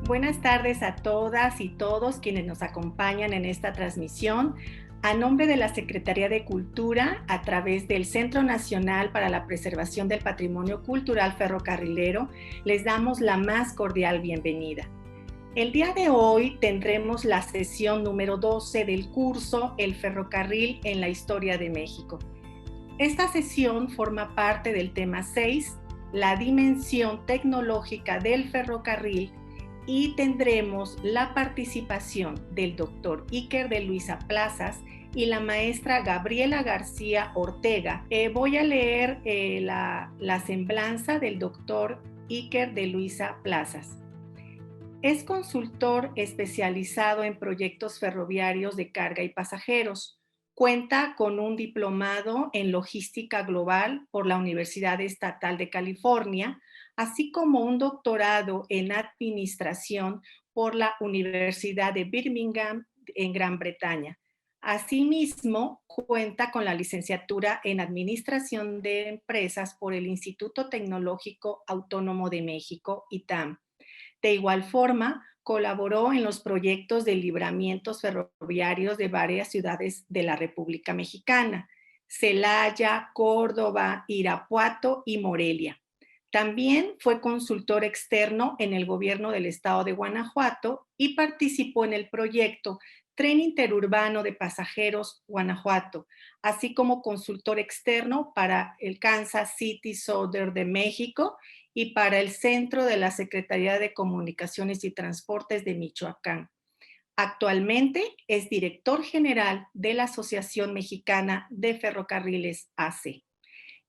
Buenas tardes a todas y todos quienes nos acompañan en esta transmisión. A nombre de la Secretaría de Cultura, a través del Centro Nacional para la Preservación del Patrimonio Cultural Ferrocarrilero, les damos la más cordial bienvenida. El día de hoy tendremos la sesión número 12 del curso El Ferrocarril en la Historia de México. Esta sesión forma parte del tema 6, la dimensión tecnológica del ferrocarril, y tendremos la participación del doctor Iker de Luisa Plazas y la maestra Gabriela García Ortega. Voy a leer la semblanza del doctor Iker de Luisa Plazas. Es consultor especializado en proyectos ferroviarios de carga y pasajeros. Cuenta con un diplomado en logística global por la Universidad Estatal de California, así como un doctorado en administración por la Universidad de Birmingham en Gran Bretaña. Asimismo, cuenta con la licenciatura en Administración de Empresas por el Instituto Tecnológico Autónomo de México, ITAM. De igual forma, colaboró en los proyectos de libramientos ferroviarios de varias ciudades de la República Mexicana: Celaya, Córdoba, Irapuato y Morelia. También fue consultor externo en el gobierno del estado de Guanajuato y participó en el proyecto Tren Interurbano de Pasajeros Guanajuato, así como consultor externo para el Kansas City Southern de México y para el Centro de la Secretaría de Comunicaciones y Transportes de Michoacán. Actualmente es director general de la Asociación Mexicana de Ferrocarriles AC.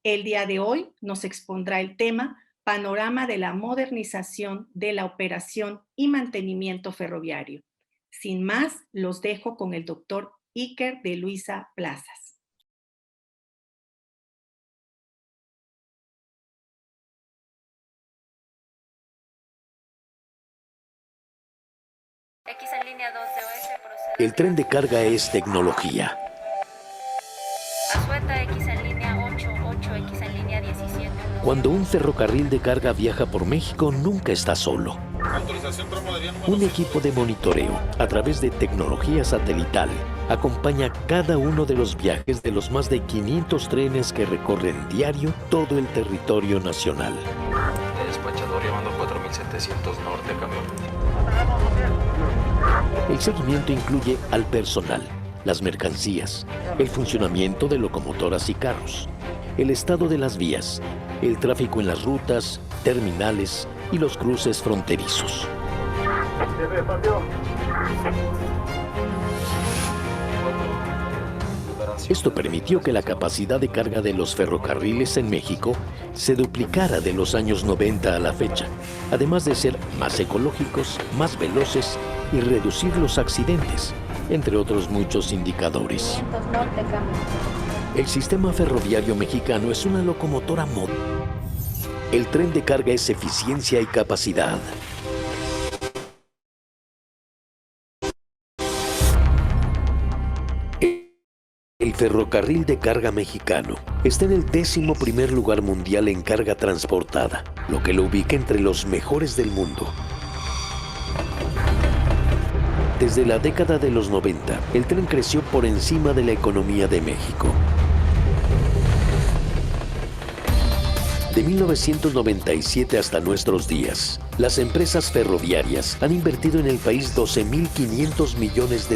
El día de hoy nos expondrá el tema Panorama de la modernización de la operación y mantenimiento ferroviario. Sin más, los dejo con el doctor Iker de Luisa Plazas. X en línea 2 de OS procede. El tren de carga es tecnología. Azueta X en línea 8, 8X en línea 17. Cuando un ferrocarril de carga viaja por México, nunca está solo. Un equipo de monitoreo, a través de tecnología satelital, acompaña cada uno de los viajes de los más de 500 trenes que recorren diario todo el territorio nacional. Despachador llamando 4700 norte, camión. El seguimiento incluye al personal, las mercancías, el funcionamiento de locomotoras y carros, el estado de las vías, el tráfico en las rutas, terminales y los cruces fronterizos. Esto permitió que la capacidad de carga de los ferrocarriles en México se duplicara de los años 90 a la fecha, además de ser más ecológicos, más veloces y reducir los accidentes, entre otros muchos indicadores. El sistema ferroviario mexicano es una locomotora moderna. El tren de carga es eficiencia y capacidad. El ferrocarril de carga mexicano está en el 11º lugar mundial en carga transportada, lo que lo ubica entre los mejores del mundo. Desde la década de los 90, el tren creció por encima de la economía de México. De 1997 hasta nuestros días, las empresas ferroviarias han invertido en el país $12.500 millones.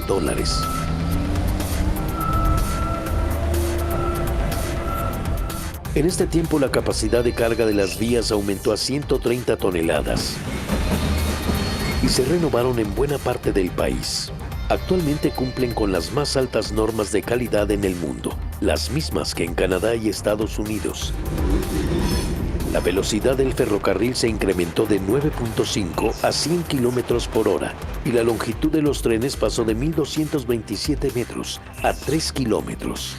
En este tiempo, la capacidad de carga de las vías aumentó a 130 toneladas y se renovaron en buena parte del país. Actualmente cumplen con las más altas normas de calidad en el mundo, las mismas que en Canadá y Estados Unidos. La velocidad del ferrocarril se incrementó de 9.5 a 100 kilómetros por hora y la longitud de los trenes pasó de 1.227 metros a 3 kilómetros.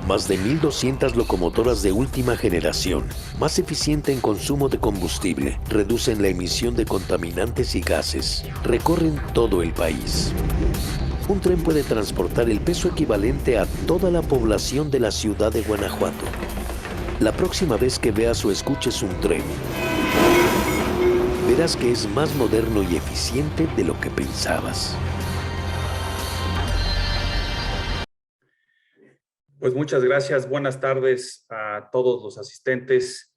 Más de 1.200 locomotoras de última generación, más eficiente en consumo de combustible, reducen la emisión de contaminantes y gases, recorren todo el país. Un tren puede transportar el peso equivalente a toda la población de la ciudad de Guanajuato. La próxima vez que veas o escuches un tren, verás que es más moderno y eficiente de lo que pensabas. Pues muchas gracias. Buenas tardes a todos los asistentes.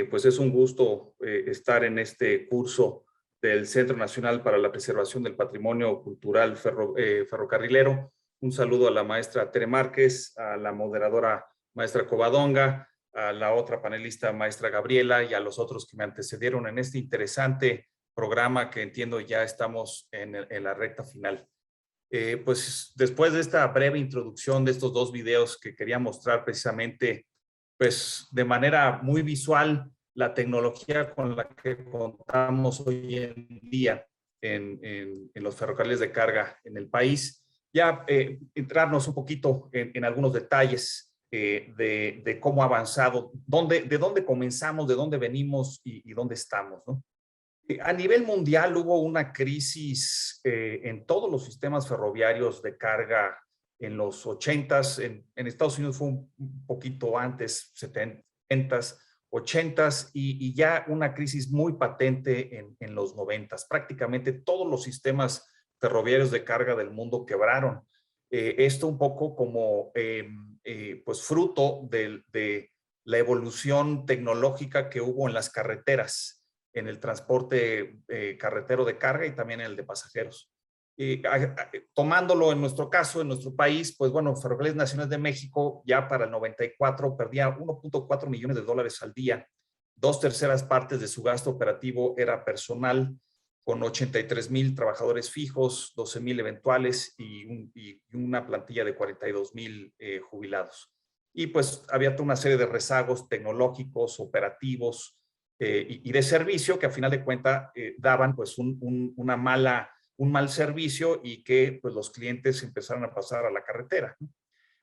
Pues es un gusto estar en este curso del Centro Nacional para la Preservación del Patrimonio Cultural Ferrocarrilero. Un saludo a la maestra Tere Márquez, a la moderadora maestra Covadonga, a la otra panelista maestra Gabriela y a los otros que me antecedieron en este interesante programa que entiendo ya estamos en la recta final. Pues después de esta breve introducción de estos dos videos que quería mostrar precisamente, pues de manera muy visual, la tecnología con la que contamos hoy en día en los ferrocarriles de carga en el país, ya entrarnos un poquito en algunos detalles de cómo ha avanzado, de dónde comenzamos, de dónde venimos y dónde estamos, ¿no? A nivel mundial hubo una crisis en todos los sistemas ferroviarios de carga en los 80s, en Estados Unidos fue un poquito antes, 70s, 80s, y ya una crisis muy patente en los 90s. Prácticamente todos los sistemas ferroviarios de carga del mundo quebraron. Esto un poco como pues fruto de la evolución tecnológica que hubo en las carreteras, en el transporte carretero de carga y también en el de pasajeros. Tomándolo en nuestro caso, en nuestro país, pues bueno, Ferrocarriles Nacionales de México ya para el 94 perdía 1.4 millones de dólares al día. 2/3 partes de su gasto operativo era personal, con 83,000 trabajadores fijos, 12,000 eventuales y una plantilla de 42,000 jubilados. Y pues había toda una serie de rezagos tecnológicos, operativos, y de servicio que a final de cuentas daban pues un mal servicio y que pues los clientes empezaron a pasar a la carretera, ¿no?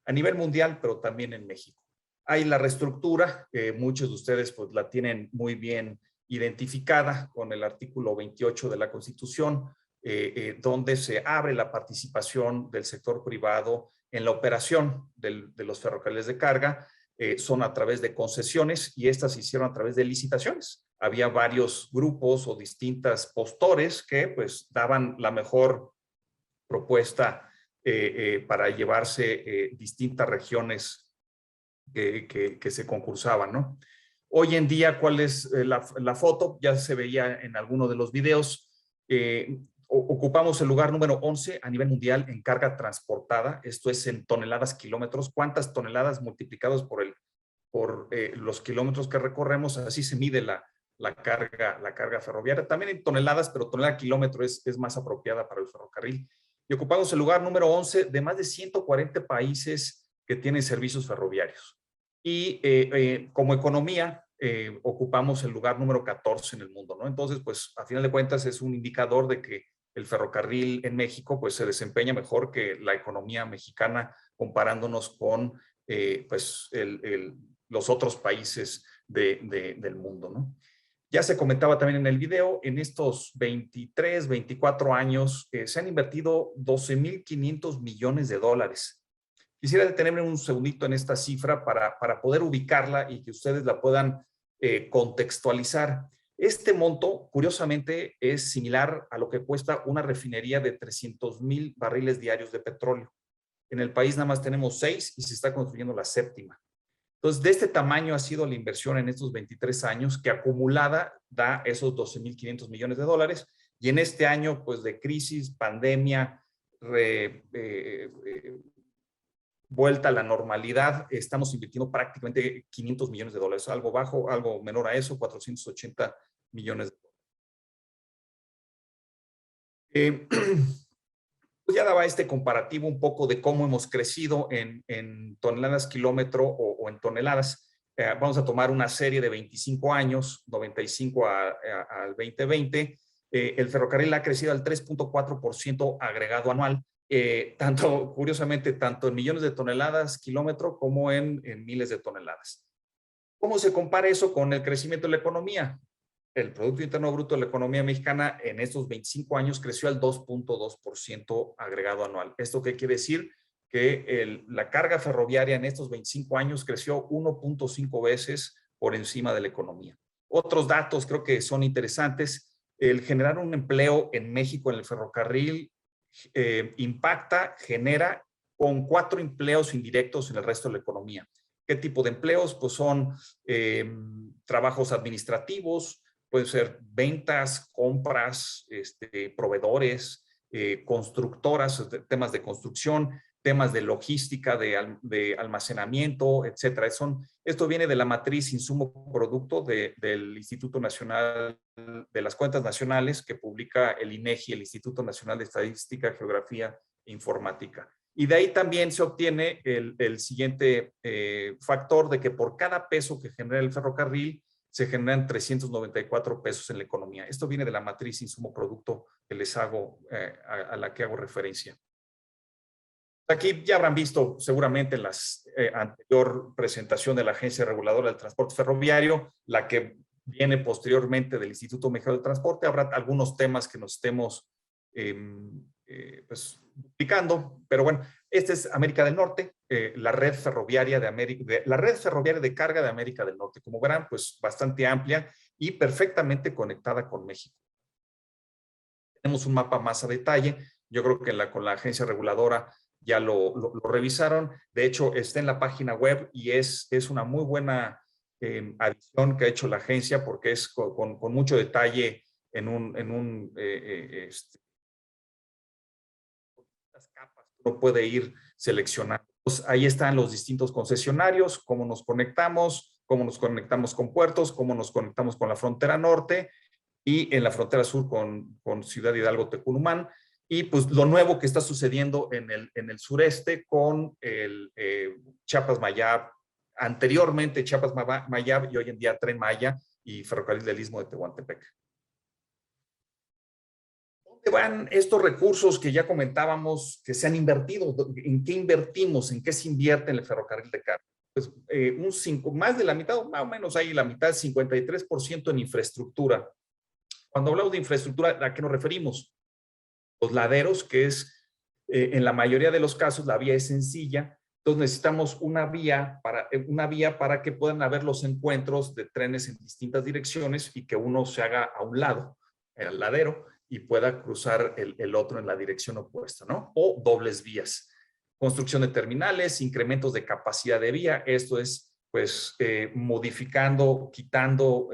A nivel mundial, pero también en México. Hay la reestructura, muchos de ustedes pues la tienen muy bien identificada con el artículo 28 de la Constitución, donde se abre la participación del sector privado en la operación de los ferrocarriles de carga. Son a través de concesiones y estas se hicieron a través de licitaciones. Había varios grupos o distintas postores que pues daban la mejor propuesta para llevarse distintas regiones que se concursaban, ¿no? Hoy en día, ¿cuál es la foto? Ya se veía en alguno de los videos. Ocupamos el lugar número 11 a nivel mundial en carga transportada. Esto es en toneladas kilómetros. ¿Cuántas toneladas multiplicados por los kilómetros que recorremos? Así se mide la carga ferroviaria. También en toneladas, pero tonelada kilómetro es más apropiada para el ferrocarril. Y ocupamos el lugar número 11 de más de 140 países que tienen servicios ferroviarios. Y como economía, ocupamos el lugar número 14 en el mundo, ¿no? Entonces, pues, a final de cuentas, es un indicador de que el ferrocarril en México, pues, se desempeña mejor que la economía mexicana, comparándonos con, pues, los otros países del mundo, ¿no? Ya se comentaba también en el video, en estos 23, 24 años, se han invertido 12,500 millones de dólares. Quisiera detenerme un segundito en esta cifra para poder ubicarla y que ustedes la puedan contextualizar. Este monto, curiosamente, es similar a lo que cuesta una refinería de 300,000 barriles diarios de petróleo. En el país nada más tenemos 6 y se está construyendo la 7ª. Entonces, de este tamaño ha sido la inversión en estos 23 años, que acumulada da esos 12,500 millones de dólares. Y en este año, pues, de crisis, pandemia, vuelta a la normalidad, estamos invirtiendo prácticamente 500 millones de dólares, algo bajo, algo menor a eso, 480 millones de dólares. Pues ya daba este comparativo un poco de cómo hemos crecido en toneladas kilómetro o en toneladas. Vamos a tomar una serie de 25 años, 95 al 2020. El ferrocarril ha crecido al 3.4% agregado anual. Curiosamente, tanto en millones de toneladas kilómetro como en miles de toneladas. ¿Cómo se compara eso con el crecimiento de la economía? El Producto Interno Bruto de la economía mexicana en estos 25 años creció al 2.2% agregado anual. ¿Esto qué quiere decir? Que la carga ferroviaria en estos 25 años creció 1.5 veces por encima de la economía. Otros datos creo que son interesantes. el generar un empleo en México en el ferrocarril impacta, genera con 4 empleos indirectos en el resto de la economía. ¿Qué tipo de empleos? Pues son trabajos administrativos, pueden ser ventas, compras, proveedores, constructoras, temas de construcción, temas de logística, de almacenamiento, etcétera. Esto viene de la matriz insumo-producto del Instituto Nacional de las Cuentas Nacionales que publica el INEGI, el Instituto Nacional de Estadística, Geografía e Informática. Y de ahí también se obtiene el siguiente factor de que por cada peso que genera el ferrocarril se generan 394 pesos en la economía. Esto viene de la matriz insumo-producto que les hago, a la que hago referencia. Aquí ya habrán visto seguramente en la anterior presentación de la Agencia Reguladora del Transporte Ferroviario, la que viene posteriormente del Instituto Mexicano del Transporte. Habrá algunos temas que nos estemos pues, duplicando, pero bueno, esta es América del Norte, la red ferroviaria la red ferroviaria de carga de América del Norte. Como verán, pues bastante amplia y perfectamente conectada con México. Tenemos un mapa más a detalle. Yo creo que con la agencia reguladora ya lo revisaron. De hecho, está en la página web y es una muy buena adición que ha hecho la agencia porque es con mucho detalle las capas que uno puede ir seleccionando. Pues ahí están los distintos concesionarios, cómo nos conectamos con puertos, cómo nos conectamos con la frontera norte y en la frontera sur con Ciudad Hidalgo, Tecunumán. Y pues lo nuevo que está sucediendo en el sureste con el Chiapas-Mayab, anteriormente Chiapas-Mayab y hoy en día Tren Maya y Ferrocarril del Istmo de Tehuantepec. ¿Dónde van estos recursos que ya comentábamos que se han invertido? ¿En qué invertimos? ¿En qué se invierte en el ferrocarril de carga? Pues más de la mitad, más o menos ahí la mitad, 53% en infraestructura. Cuando hablamos de infraestructura, ¿a qué nos referimos? Los laderos, que es en la mayoría de los casos la vía es sencilla, entonces necesitamos una vía para que puedan haber los encuentros de trenes en distintas direcciones y que uno se haga a un lado, el ladero, y pueda cruzar el otro en la dirección opuesta, ¿no? O dobles vías. Construcción de terminales, incrementos de capacidad de vía, esto es pues modificando, quitando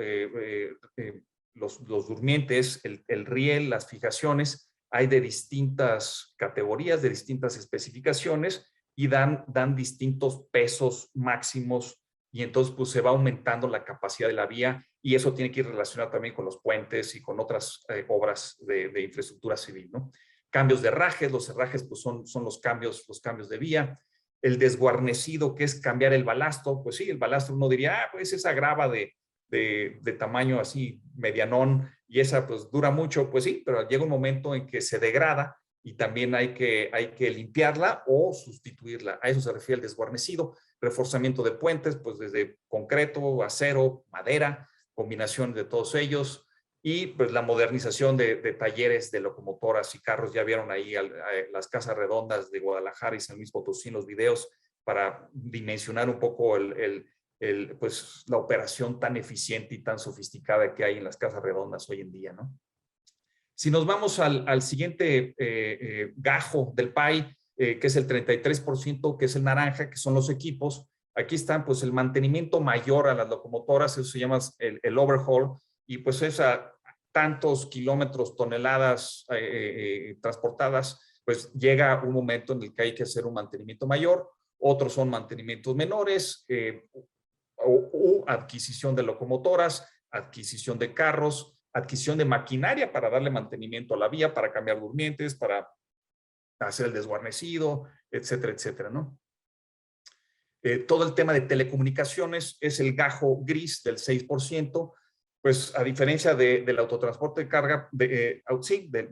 los durmientes, el riel, las fijaciones. Hay de distintas categorías, de distintas especificaciones y dan distintos pesos máximos y entonces pues se va aumentando la capacidad de la vía y eso tiene que ir relacionado también con los puentes y con otras obras de infraestructura civil, ¿no? Cambios de herrajes, los herrajes pues son los cambios de vía. El desguarnecido, que es cambiar el balasto, pues sí, el balasto uno diría, pues esa grava de tamaño así medianón y esa pues dura mucho, pues sí, pero llega un momento en que se degrada y también hay que limpiarla o sustituirla. A eso se refiere el desguarnecido. Reforzamiento de puentes, pues desde concreto, acero, madera, combinación de todos ellos y pues la modernización de talleres de locomotoras y carros. Ya vieron ahí las casas redondas de Guadalajara y San Luis Potosí en los videos para dimensionar un poco pues la operación tan eficiente y tan sofisticada que hay en las casas redondas hoy en día, ¿no? Si nos vamos al siguiente gajo del pie, que es el 33%, que es el naranja, que son los equipos, aquí están pues el mantenimiento mayor a las locomotoras, eso se llama el overhaul, y pues es a tantos kilómetros, toneladas transportadas, pues llega un momento en el que hay que hacer un mantenimiento mayor, otros son mantenimientos menores, o adquisición de locomotoras, adquisición de carros, adquisición de maquinaria para darle mantenimiento a la vía, para cambiar durmientes, para hacer el desguarnecido, etcétera, etcétera, ¿no? Todo el tema de telecomunicaciones es el gajo gris del 6%, pues a diferencia del autotransporte de carga, de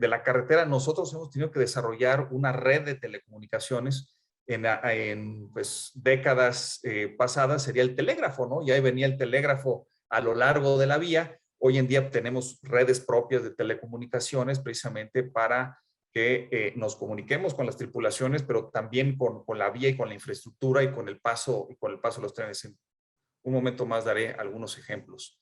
la carretera, nosotros hemos tenido que desarrollar una red de telecomunicaciones en pues, décadas pasadas sería el telégrafo, ¿no? Y ahí venía el telégrafo a lo largo de la vía. Hoy en día tenemos redes propias de telecomunicaciones precisamente para que nos comuniquemos con las tripulaciones, pero también con la vía y con la infraestructura y con el paso de los trenes. En un momento más daré algunos ejemplos.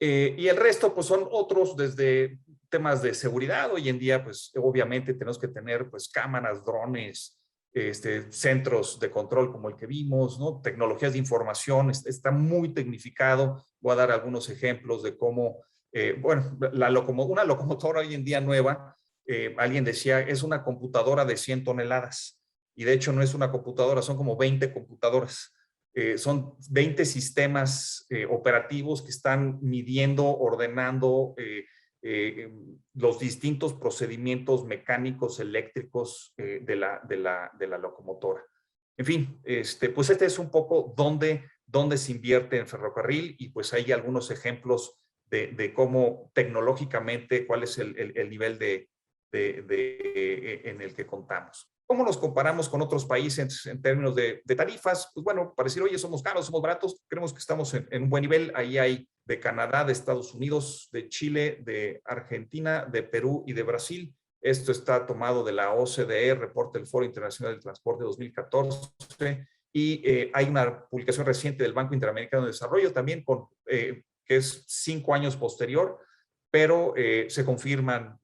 Y el resto, pues son otros desde temas de seguridad. Hoy en día, pues obviamente tenemos que tener pues cámaras, drones, centros de control como el que vimos, ¿no? Tecnologías de información, está muy tecnificado. Voy a dar algunos ejemplos de cómo, bueno, una locomotora hoy en día nueva, alguien decía, es una computadora de 100 toneladas. Y de hecho no es una computadora, son como 20 computadoras. Son 20 sistemas operativos que están midiendo, ordenando los distintos procedimientos mecánicos, eléctricos de la locomotora. En fin, pues este es un poco dónde se invierte en ferrocarril, y pues hay algunos ejemplos de cómo tecnológicamente, cuál es el nivel en el que contamos. ¿Cómo nos comparamos con otros países en términos de tarifas? Pues bueno, para decir, oye, somos caros, somos baratos, creemos que estamos en un buen nivel. Ahí hay de Canadá, de Estados Unidos, de Chile, de Argentina, de Perú y de Brasil. Esto está tomado de la OCDE, Reporte del Foro Internacional del Transporte 2014, y hay una publicación reciente del Banco Interamericano de Desarrollo también, que es 5 años posterior, pero se confirman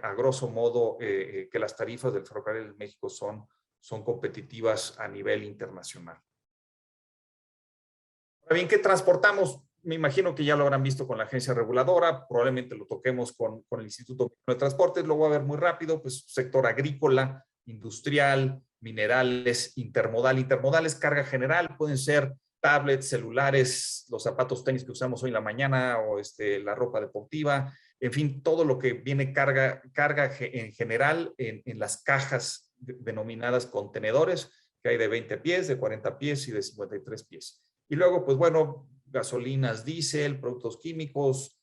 a grosso modo que las tarifas del ferrocarril en México son competitivas a nivel internacional. Ahora bien, ¿qué transportamos? Me imagino que ya lo habrán visto con la agencia reguladora, probablemente lo toquemos con el Instituto Mexicano de Transportes, lo voy a ver muy rápido, pues sector agrícola, industrial, minerales, intermodales, carga general, pueden ser tablets, celulares, los zapatos tenis que usamos hoy en la mañana, o la ropa deportiva, en fin, todo lo que viene carga en general en las cajas denominadas contenedores, que hay de 20 pies, de 40 pies y de 53 pies. Y luego, pues bueno, gasolinas, diésel, productos químicos,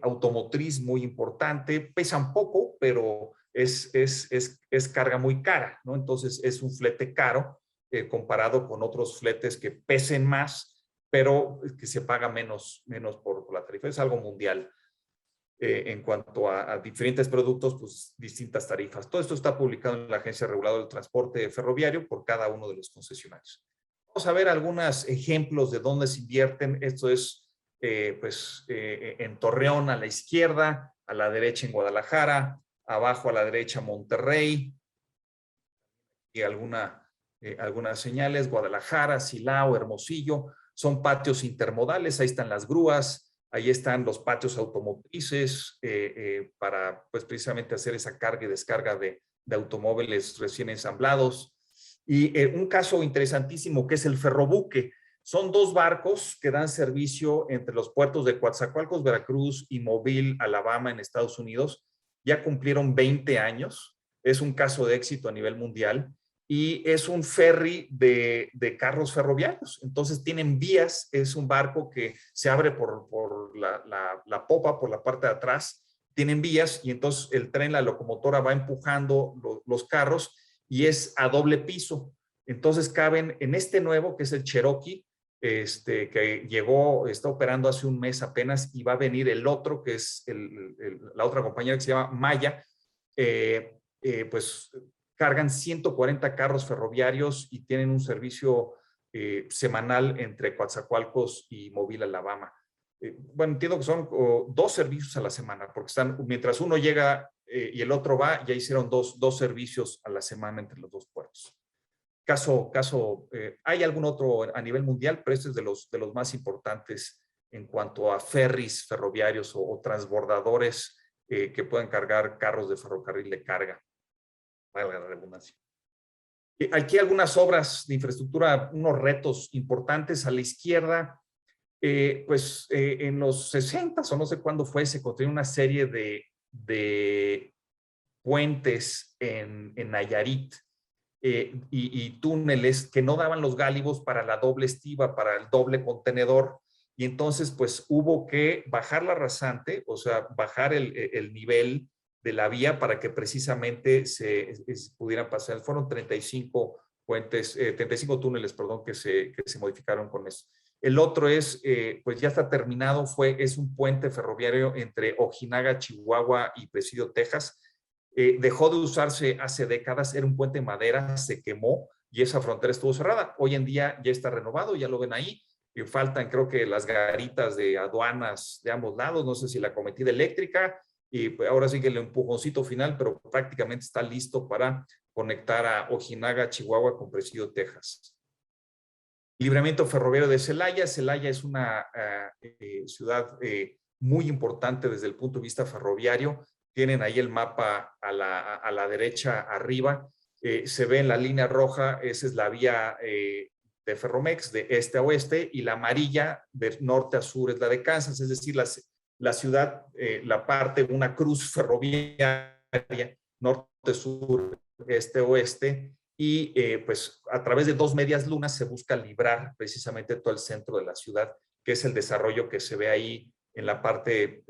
automotriz muy importante, pesan poco, pero es carga muy cara, ¿no? Entonces es un flete caro comparado con otros fletes que pesen más, pero que se paga menos por la tarifa. Es algo mundial. En cuanto a diferentes productos, pues distintas tarifas. Todo esto está publicado en la Agencia Reguladora del Transporte Ferroviario por cada uno de los concesionarios. Vamos a ver algunos ejemplos de dónde se invierten. Esto es en Torreón a la izquierda, a la derecha en Guadalajara, abajo a la derecha Monterrey, y algunas señales, Guadalajara, Silao, Hermosillo. Son patios intermodales, ahí están las grúas. Ahí están los patios automotrices para pues precisamente hacer esa carga y descarga de automóviles recién ensamblados. Y un caso interesantísimo que es el ferrobuque. Son 2 barcos que dan servicio entre los puertos de Coatzacoalcos, Veracruz, y Mobile, Alabama, en Estados Unidos. Ya cumplieron 20 años. Es un caso de éxito a nivel mundial. Y es un ferry de carros ferroviarios. Entonces tienen vías, es un barco que se abre por la popa, por la parte de atrás, tienen vías, y entonces el tren, la locomotora va empujando los carros, y es a doble piso. Entonces caben en este nuevo, que es el Cherokee, que llegó, está operando hace un mes apenas, y va a venir el otro, que es la otra compañía que se llama Maya, pues cargan 140 carros ferroviarios y tienen un servicio semanal entre Coatzacoalcos y Mobile, Alabama. Bueno, entiendo que son 2 servicios a la semana, porque mientras uno llega y el otro va, ya hicieron dos servicios a la semana entre los 2 puertos. Hay algún otro a nivel mundial, pero este es de los más importantes en cuanto a ferries ferroviarios o transbordadores que puedan cargar carros de ferrocarril de carga. Valga la redundancia. Aquí algunas obras de infraestructura, unos retos importantes. A la izquierda, en los 60 o no sé cuándo fue, se construyó una serie de puentes en Nayarit y túneles que no daban los gálibos para la doble estiba, para el doble contenedor, y entonces pues hubo que bajar la rasante, o sea, bajar el nivel de la vía para que precisamente se pudieran pasar. Fueron 35 túneles, perdón, que se modificaron con eso. El otro es, pues ya está terminado, es un puente ferroviario entre Ojinaga, Chihuahua, y Presidio, Texas. Dejó de usarse hace décadas, era un puente de madera, se quemó y esa frontera estuvo cerrada. Hoy en día ya está renovado, ya lo ven ahí. que faltan, creo que las garitas de aduanas de ambos lados, no sé si la cometida eléctrica, y pues ahora sí que el empujoncito final, pero prácticamente está listo para conectar a Ojinaga, Chihuahua con Presidio, Texas. Libramiento ferroviario de Celaya. Celaya es una ciudad muy importante desde el punto de vista ferroviario. Tienen ahí el mapa a la derecha arriba. Se ve en la línea roja, esa es la vía de Ferromex, de este a oeste, y la amarilla de norte a sur es la de Kansas, es decir, la ciudad, la parte, una cruz ferroviaria, norte, sur, este, oeste, y pues a través de 2 medias lunas se busca librar precisamente todo el centro de la ciudad, que es el desarrollo que se ve ahí en la parte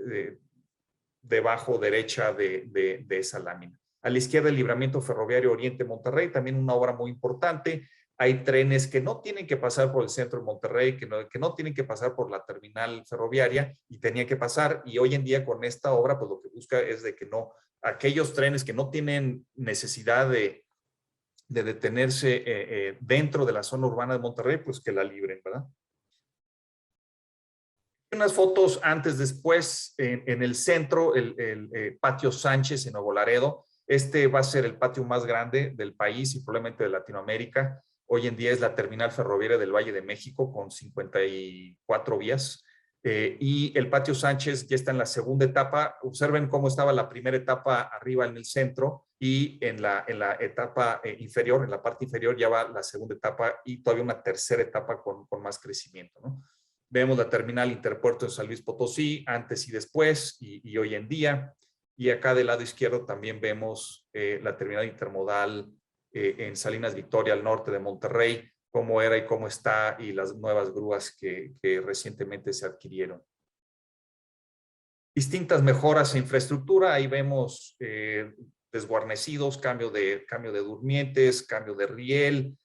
debajo derecha de esa lámina. A la izquierda, el libramiento ferroviario Oriente Monterrey, también una obra muy importante. Hay trenes que no tienen que pasar por el centro de Monterrey, que no tienen que pasar por la terminal ferroviaria, y tenían que pasar, y hoy en día con esta obra pues lo que busca es de que no, aquellos trenes que no tienen necesidad de detenerse dentro de la zona urbana de Monterrey, pues que la libren, ¿verdad? Unas fotos antes, después, en el centro, el patio Sánchez en Nuevo Laredo. Este va a ser el patio más grande del país y probablemente de Latinoamérica. Hoy en día es la terminal ferroviaria del Valle de México con 54 vías. Y el patio Sánchez ya está en la segunda etapa. Observen cómo estaba la primera etapa arriba en el centro, y en la etapa inferior, en la parte inferior ya va la segunda etapa, y todavía una tercera etapa con más crecimiento, ¿no? Vemos la terminal Interpuerto en San Luis Potosí, antes y después, y hoy en día. Y acá del lado izquierdo también vemos la terminal intermodal en Salinas Victoria, al norte de Monterrey, cómo era y cómo está, y las nuevas grúas que recientemente se adquirieron. Distintas mejoras en infraestructura. Ahí vemos desguarnecidos, cambio de durmientes, cambio de riel,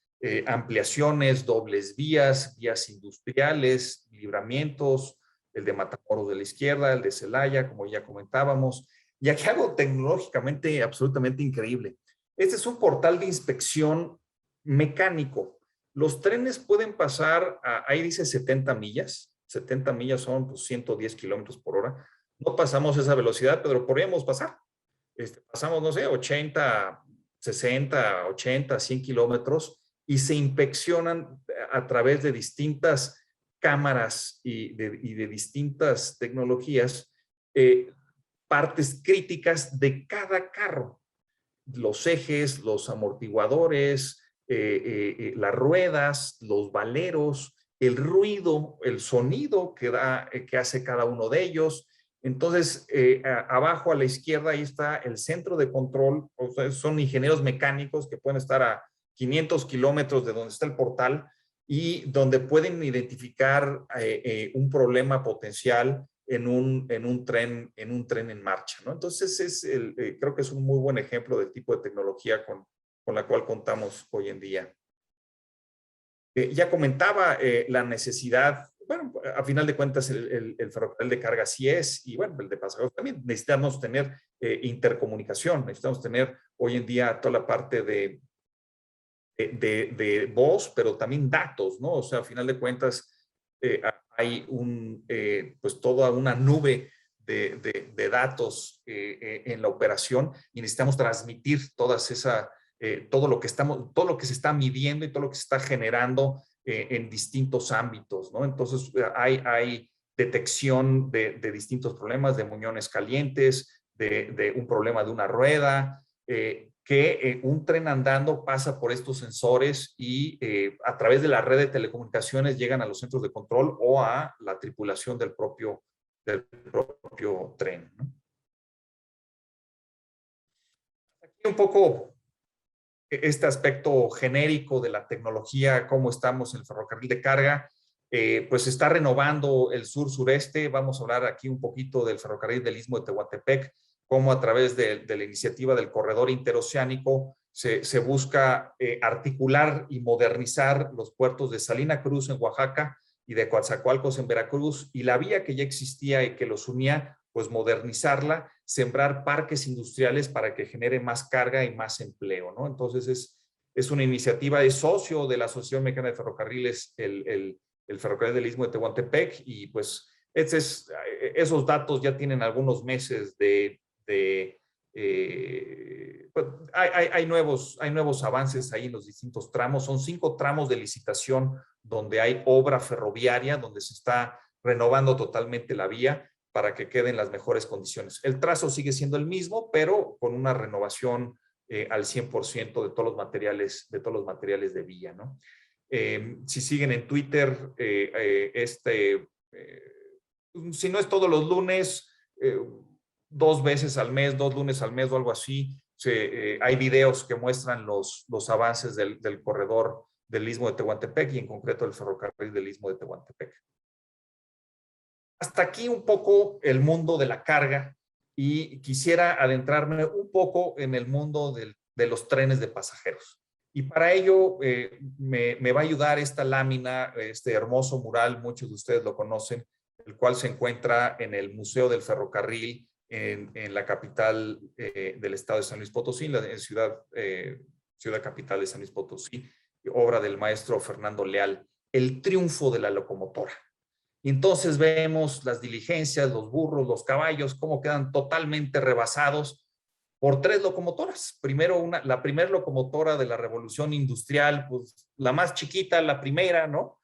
ampliaciones, dobles vías, vías industriales, libramientos, el de Matamoros de la izquierda, el de Celaya, como ya comentábamos. Y aquí algo tecnológicamente absolutamente increíble. Este es un portal de inspección mecánico. Los trenes pueden pasar, ahí dice 70 millas. 70 millas son pues, 110 kilómetros por hora. No pasamos esa velocidad, pero podríamos pasar. Pasamos, no sé, 80, 60, 80, 100 kilómetros, y se inspeccionan a través de distintas cámaras y de distintas tecnologías partes críticas de cada carro. Los ejes, los amortiguadores, las ruedas, los valeros, el ruido, el sonido que hace cada uno de ellos. Entonces, abajo a la izquierda, ahí está el centro de control. O sea, son ingenieros mecánicos que pueden estar a 500 kilómetros de donde está el portal, y donde pueden identificar un problema potencial en un tren en marcha, ¿no? Entonces, creo que es un muy buen ejemplo del tipo de tecnología con la cual contamos hoy en día. Ya comentaba la necesidad. Bueno, a final de cuentas, el ferrocarril de carga sí es, y bueno, el de pasajeros también. Necesitamos tener intercomunicación, necesitamos tener hoy en día toda la parte de voz, pero también datos, ¿no? O sea, a final de cuentas, hay pues toda una nube de datos en la operación, y necesitamos transmitir todo lo que se está midiendo y todo lo que se está generando en distintos ámbitos, ¿no? Entonces, hay detección de distintos problemas, de muñones calientes, de un problema de una rueda, que un tren andando pasa por estos sensores, y a través de la red de telecomunicaciones llegan a los centros de control o a la tripulación del propio tren, ¿no? Aquí un poco este aspecto genérico de la tecnología, cómo estamos en el ferrocarril de carga. Pues se está renovando el sur-sureste. Vamos a hablar aquí un poquito del ferrocarril del Istmo de Tehuantepec, cómo a través de la iniciativa del corredor interoceánico se busca articular y modernizar los puertos de Salina Cruz en Oaxaca y de Coatzacoalcos en Veracruz, y la vía que ya existía y que los unía, pues modernizarla, sembrar parques industriales para que genere más carga y más empleo, ¿no? Entonces es una iniciativa, es socio de la Asociación Mexicana de Ferrocarriles, el el ferrocarril del Istmo de Tehuantepec, y pues esos datos ya tienen algunos meses pues, hay nuevos avances ahí en los distintos tramos. Son 5 tramos de licitación donde hay obra ferroviaria, donde se está renovando totalmente la vía para que quede en las mejores condiciones. El trazo sigue siendo el mismo, pero con una renovación al 100% de todos los materiales de vía, ¿no? Si siguen en Twitter, si no es todos los lunes, 2 veces al mes, 2 lunes al mes o algo así, hay videos que muestran los avances del corredor del Istmo de Tehuantepec y en concreto el ferrocarril del Istmo de Tehuantepec. Hasta aquí un poco el mundo de la carga, y quisiera adentrarme un poco en el mundo de los trenes de pasajeros. Y para ello me va a ayudar esta lámina, este hermoso mural, muchos de ustedes lo conocen, el cual se encuentra en el Museo del Ferrocarril en la capital del estado de San Luis Potosí, en ciudad capital de San Luis Potosí, obra del maestro Fernando Leal, El triunfo de la locomotora. Y entonces vemos las diligencias, los burros, los caballos, cómo quedan totalmente rebasados por 3 locomotoras. Primero, la primera locomotora de la Revolución Industrial, pues la más chiquita, la primera, ¿no?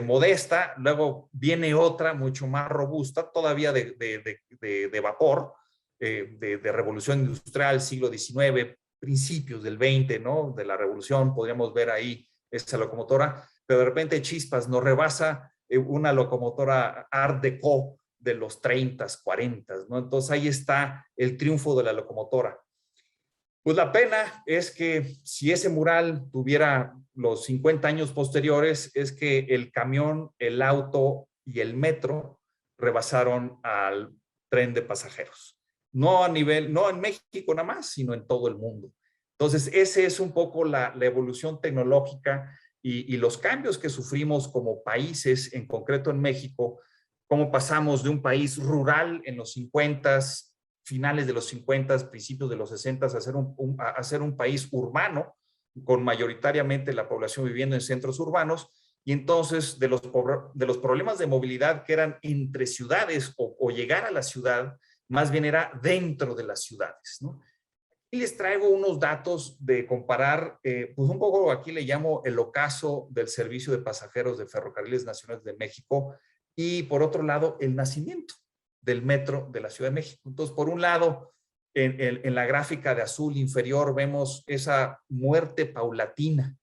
Modesta. Luego viene otra mucho más robusta, todavía de vapor, de Revolución Industrial, siglo XIX, principios del XX, ¿no? De la Revolución, podríamos ver ahí esa locomotora, pero de repente chispas, nos rebasa una locomotora Art Deco de los 30s, 40s, ¿no? Entonces ahí está el triunfo de la locomotora. Pues la pena es que si ese mural tuviera los 50 años posteriores, es que el camión, el auto y el metro rebasaron al tren de pasajeros. No en México nada más, sino en todo el mundo. Entonces, ese es un poco la evolución tecnológica y los cambios que sufrimos como países, en concreto en México, cómo pasamos de un país rural en los 50s, finales de los 50s, principios de los 60s, a ser un país urbano, con mayoritariamente la población viviendo en centros urbanos, y entonces de los problemas de movilidad que eran entre ciudades o llegar a la ciudad, más bien era dentro de las ciudades, ¿no? Y les traigo unos datos de comparar, pues un poco aquí le llamo el ocaso del servicio de pasajeros de Ferrocarriles Nacionales de México, y por otro lado, el nacimiento del metro de la Ciudad de México. Entonces, por un lado, en la gráfica de azul inferior vemos esa muerte paulatina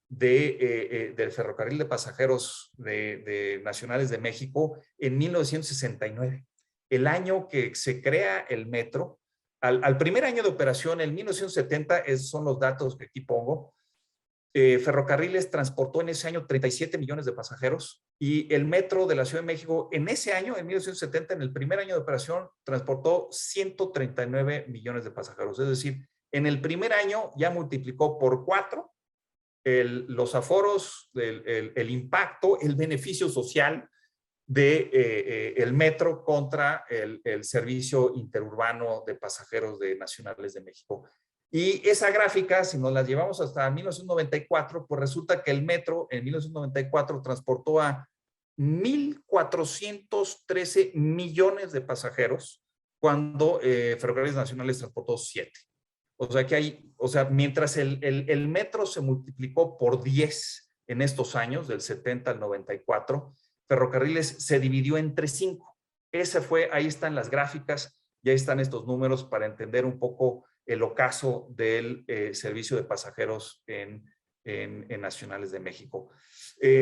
del ferrocarril de pasajeros de Nacionales de México en 1969, el año que se crea el metro. Al primer año de operación, en 1970, esos son los datos que aquí pongo, Ferrocarriles transportó en ese año 37 millones de pasajeros, y el metro de la Ciudad de México en ese año, en 1970, en el primer año de operación, transportó 139 millones de pasajeros. Es decir, en el primer año ya multiplicó por 4 los aforos, el impacto, el beneficio social el metro contra el servicio interurbano de pasajeros de Nacionales de México. Y esa gráfica, si nos la llevamos hasta 1994, pues resulta que el metro en 1994 transportó a 1,413 millones de pasajeros, cuando Ferrocarriles Nacionales transportó 7. O sea que mientras el metro se multiplicó por 10 en estos años, del 70 al 94, Ferrocarriles se dividió entre 5. Ahí están las gráficas, y ahí están estos números para entender un poco el ocaso del servicio de pasajeros en Nacionales de México.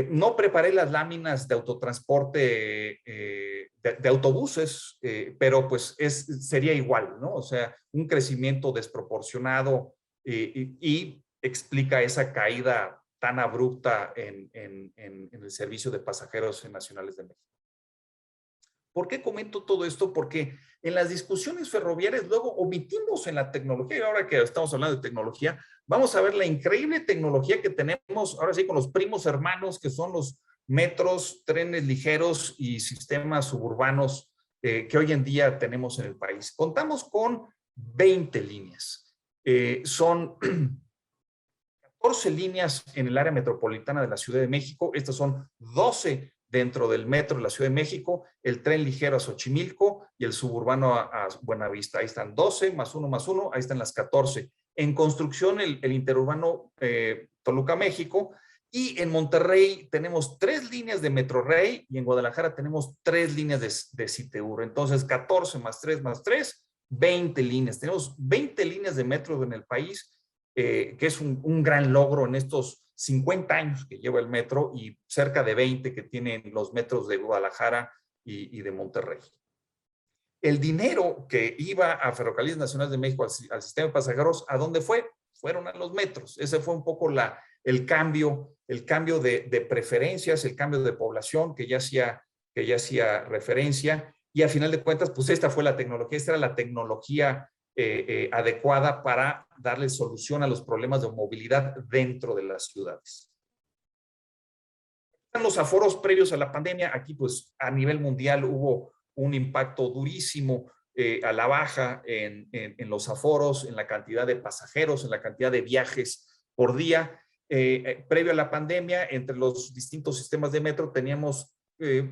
No preparé las láminas de autotransporte de autobuses, pero pues sería igual, ¿no? O sea, un crecimiento desproporcionado y explica esa caída tan abrupta en el servicio de pasajeros en Nacionales de México. ¿Por qué comento todo esto? Porque en las discusiones ferroviarias luego omitimos en la tecnología, y ahora que estamos hablando de tecnología, vamos a ver la increíble tecnología que tenemos ahora sí con los primos hermanos, que son los metros, trenes ligeros y sistemas suburbanos que hoy en día tenemos en el país. Contamos con 20 líneas. Son 14 líneas en el área metropolitana de la Ciudad de México. Estas son 12 dentro del metro de la Ciudad de México, el tren ligero a Xochimilco y el suburbano a Buenavista. Ahí están 12 más 1 más 1, ahí están las 14. En construcción el interurbano Toluca, México. Y en Monterrey tenemos 3 líneas de Metrorrey y en Guadalajara tenemos 3 líneas de Citeur. Entonces, 14 más 3 más 3, 20 líneas. Tenemos 20 líneas de metro en el país, que es un gran logro en estos 50 años que lleva el metro y cerca de 20 que tienen los metros de Guadalajara y de Monterrey. El dinero que iba a Ferrocarriles Nacionales de México, al sistema de pasajeros, ¿a dónde fue? Fueron a los metros. Ese fue un poco el cambio de preferencias, el cambio de población que ya hacía referencia. Y a final de cuentas, pues esta fue la tecnología, esta era la tecnología adecuada para darle solución a los problemas de movilidad dentro de las ciudades. Los aforos previos a la pandemia, aquí pues a nivel mundial hubo un impacto durísimo a la baja en los aforos, en la cantidad de pasajeros, en la cantidad de viajes por día. Previo a la pandemia, entre los distintos sistemas de metro teníamos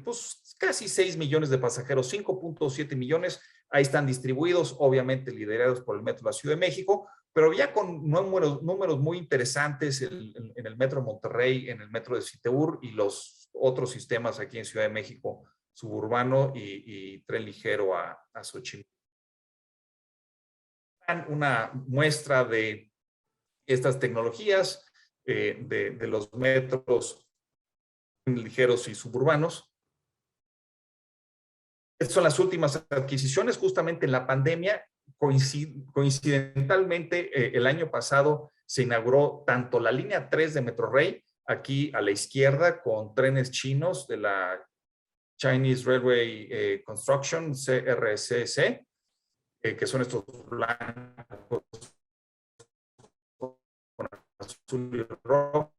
pues casi 6 millones de pasajeros, 5.7 millones, ahí están distribuidos, obviamente liderados por el Metro de la Ciudad de México, pero ya con números muy interesantes en el Metro de Monterrey, en el Metro de Citeur y los otros sistemas aquí en Ciudad de México, suburbano y tren ligero a Xochimilco. Una muestra de estas tecnologías de los metros ligeros y suburbanos. Estas son las últimas adquisiciones. Justamente en la pandemia, coincidentalmente, el año pasado se inauguró tanto la línea 3 de Metrorrey, aquí a la izquierda, con trenes chinos de la Chinese Railway Construction, CRCC, que son estos blancos con azul y rojo.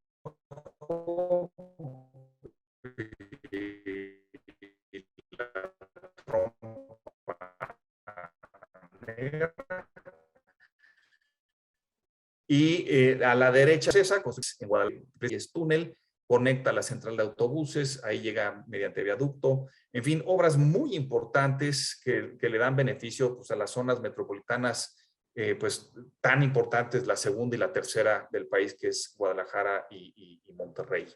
Y a la derecha es esa, en Guadalupe es túnel, conecta la central de autobuses, ahí llega mediante viaducto, en fin, obras muy importantes que le dan beneficio pues, a las zonas metropolitanas pues tan importantes, la segunda y la tercera del país, que es Guadalajara y Monterrey.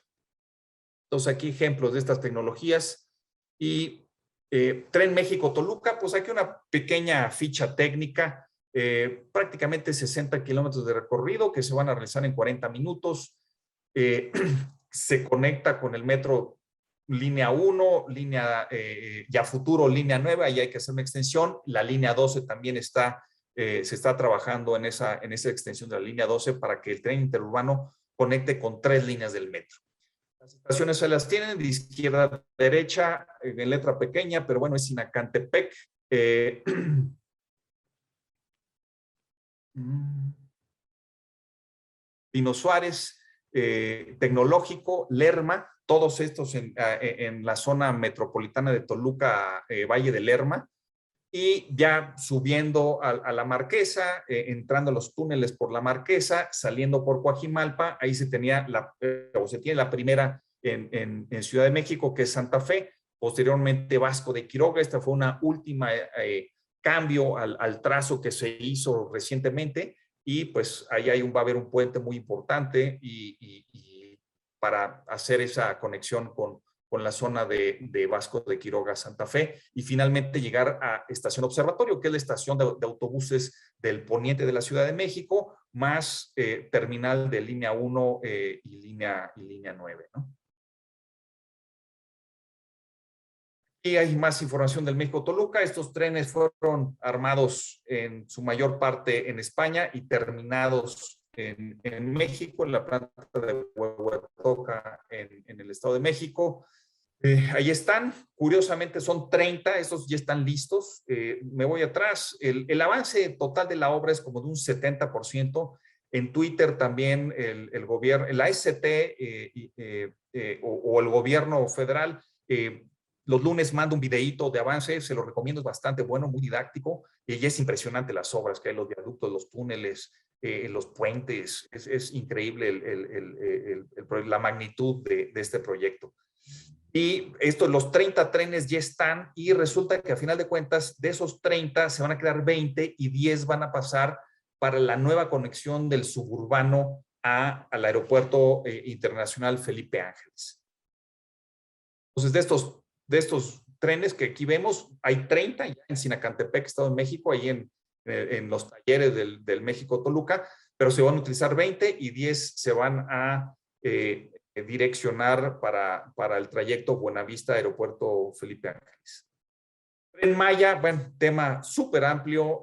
Entonces aquí ejemplos de estas tecnologías. Y Tren México-Toluca, pues aquí una pequeña ficha técnica, prácticamente 60 kilómetros de recorrido que se van a realizar en 40 minutos. Se conecta con el metro línea 1, línea ya futuro, línea 9, ahí hay que hacer una extensión. La línea 12 también se está trabajando en esa extensión de la línea 12 para que el tren interurbano conecte con 3 líneas del metro. Las estaciones se las tienen de izquierda a derecha, en letra pequeña, pero bueno, es Sinacantepec. Pino Suárez, Tecnológico, Lerma, todos estos en la zona metropolitana de Toluca, Valle de Lerma. Y ya subiendo a la Marquesa, entrando a los túneles por la Marquesa, saliendo por Coajimalpa, ahí se tiene la primera en Ciudad de México, que es Santa Fe, posteriormente Vasco de Quiroga. Esta fue una última cambio al trazo que se hizo recientemente, y pues ahí va a haber un puente muy importante y para hacer esa conexión con la zona de Vasco de Quiroga, Santa Fe, y finalmente llegar a Estación Observatorio, que es la estación de autobuses del poniente de la Ciudad de México, más terminal de línea 1 y línea 9, ¿no? Y hay más información del México-Toluca. Estos trenes fueron armados en su mayor parte en España y terminados en México, en la planta de Huehuetoca, en el Estado de México. Ahí están, curiosamente son 30, estos ya están listos. Me voy atrás, el avance total de la obra es como de un 70%. En Twitter también el gobierno, el AST o el gobierno federal, los lunes manda un videíto de avance, se lo recomiendo, es bastante bueno, muy didáctico, y es impresionante las obras que hay, los viaductos, los túneles, en los puentes. Es increíble la magnitud de este proyecto. Y los 30 trenes ya están y resulta que a final de cuentas de esos 30 se van a quedar 20 y 10 van a pasar para la nueva conexión del suburbano al Aeropuerto Internacional Felipe Ángeles. Entonces, de estos trenes que aquí vemos, hay 30 ya en Sinacantepec, Estado de México, ahí en los talleres del México Toluca, pero se van a utilizar 20 y 10 se van a direccionar para el trayecto Buenavista Aeropuerto Felipe Ángeles. Tren Maya, bueno, tema súper amplio,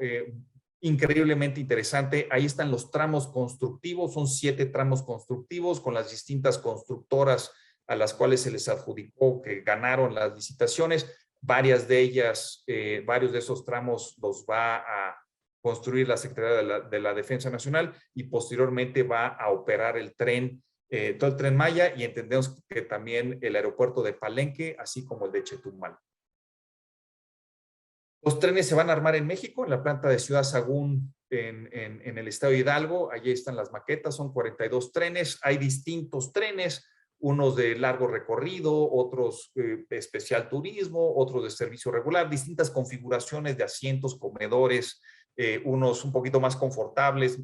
increíblemente interesante. Ahí están los tramos constructivos, son 7 tramos constructivos con las distintas constructoras a las cuales se les adjudicó que ganaron las licitaciones. Varias de ellas, varios de esos tramos los va a construir la Secretaría de la Defensa Nacional y posteriormente va a operar el tren, todo el Tren Maya, y entendemos que también el aeropuerto de Palenque, así como el de Chetumal. Los trenes se van a armar en México, en la planta de Ciudad Sagún, en el estado de Hidalgo. Allí están las maquetas, son 42 trenes. Hay distintos trenes, unos de largo recorrido, otros de especial turismo, otros de servicio regular, distintas configuraciones de asientos, comedores, unos un poquito más confortables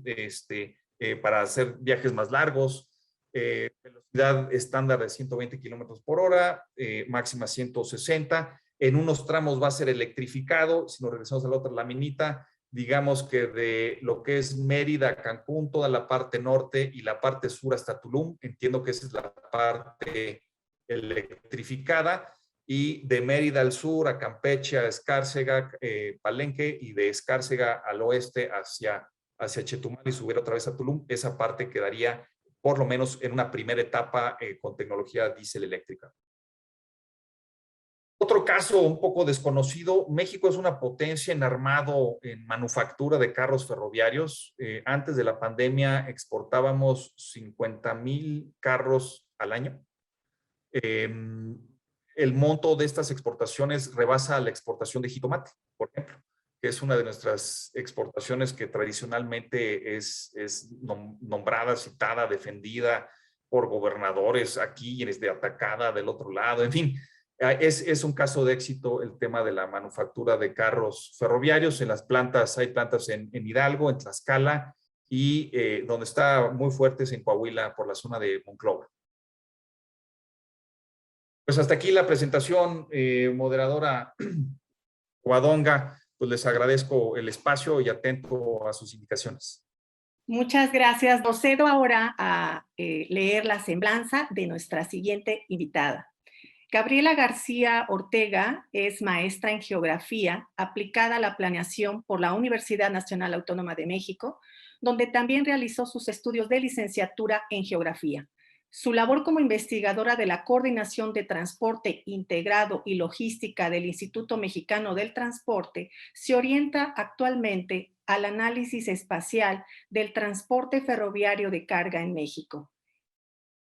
para hacer viajes más largos. Velocidad estándar de 120 kilómetros por hora, máxima 160. En unos tramos va a ser electrificado. Si nos regresamos a la otra laminita, digamos que de lo que es Mérida, Cancún, toda la parte norte y la parte sur hasta Tulum, entiendo que esa es la parte electrificada, y de Mérida al sur a Campeche, a Escárcega, Palenque, y de Escárcega al oeste hacia Chetumal y subir otra vez a Tulum, esa parte quedaría por lo menos en una primera etapa con tecnología diésel eléctrica. Otro caso un poco desconocido, México es una potencia en armado, en manufactura de carros ferroviarios. Antes de la pandemia exportábamos 50,000 carros al año. El monto de estas exportaciones rebasa la exportación de jitomate, por ejemplo, que es una de nuestras exportaciones que tradicionalmente es nombrada, citada, defendida por gobernadores aquí, y es de atacada del otro lado, en fin. Es un caso de éxito el tema de la manufactura de carros ferroviarios. En las plantas, hay plantas en Hidalgo, en Tlaxcala, y donde está muy fuerte es en Coahuila, por la zona de Monclova. Pues hasta aquí la presentación, moderadora Guadonga. Pues les agradezco el espacio y atento a sus indicaciones. Muchas gracias. Procedo ahora a leer la semblanza de nuestra siguiente invitada. Gabriela García Ortega es maestra en Geografía aplicada a la planeación por la Universidad Nacional Autónoma de México, donde también realizó sus estudios de licenciatura en Geografía. Su labor como investigadora de la Coordinación de Transporte Integrado y Logística del Instituto Mexicano del Transporte se orienta actualmente al análisis espacial del transporte ferroviario de carga en México,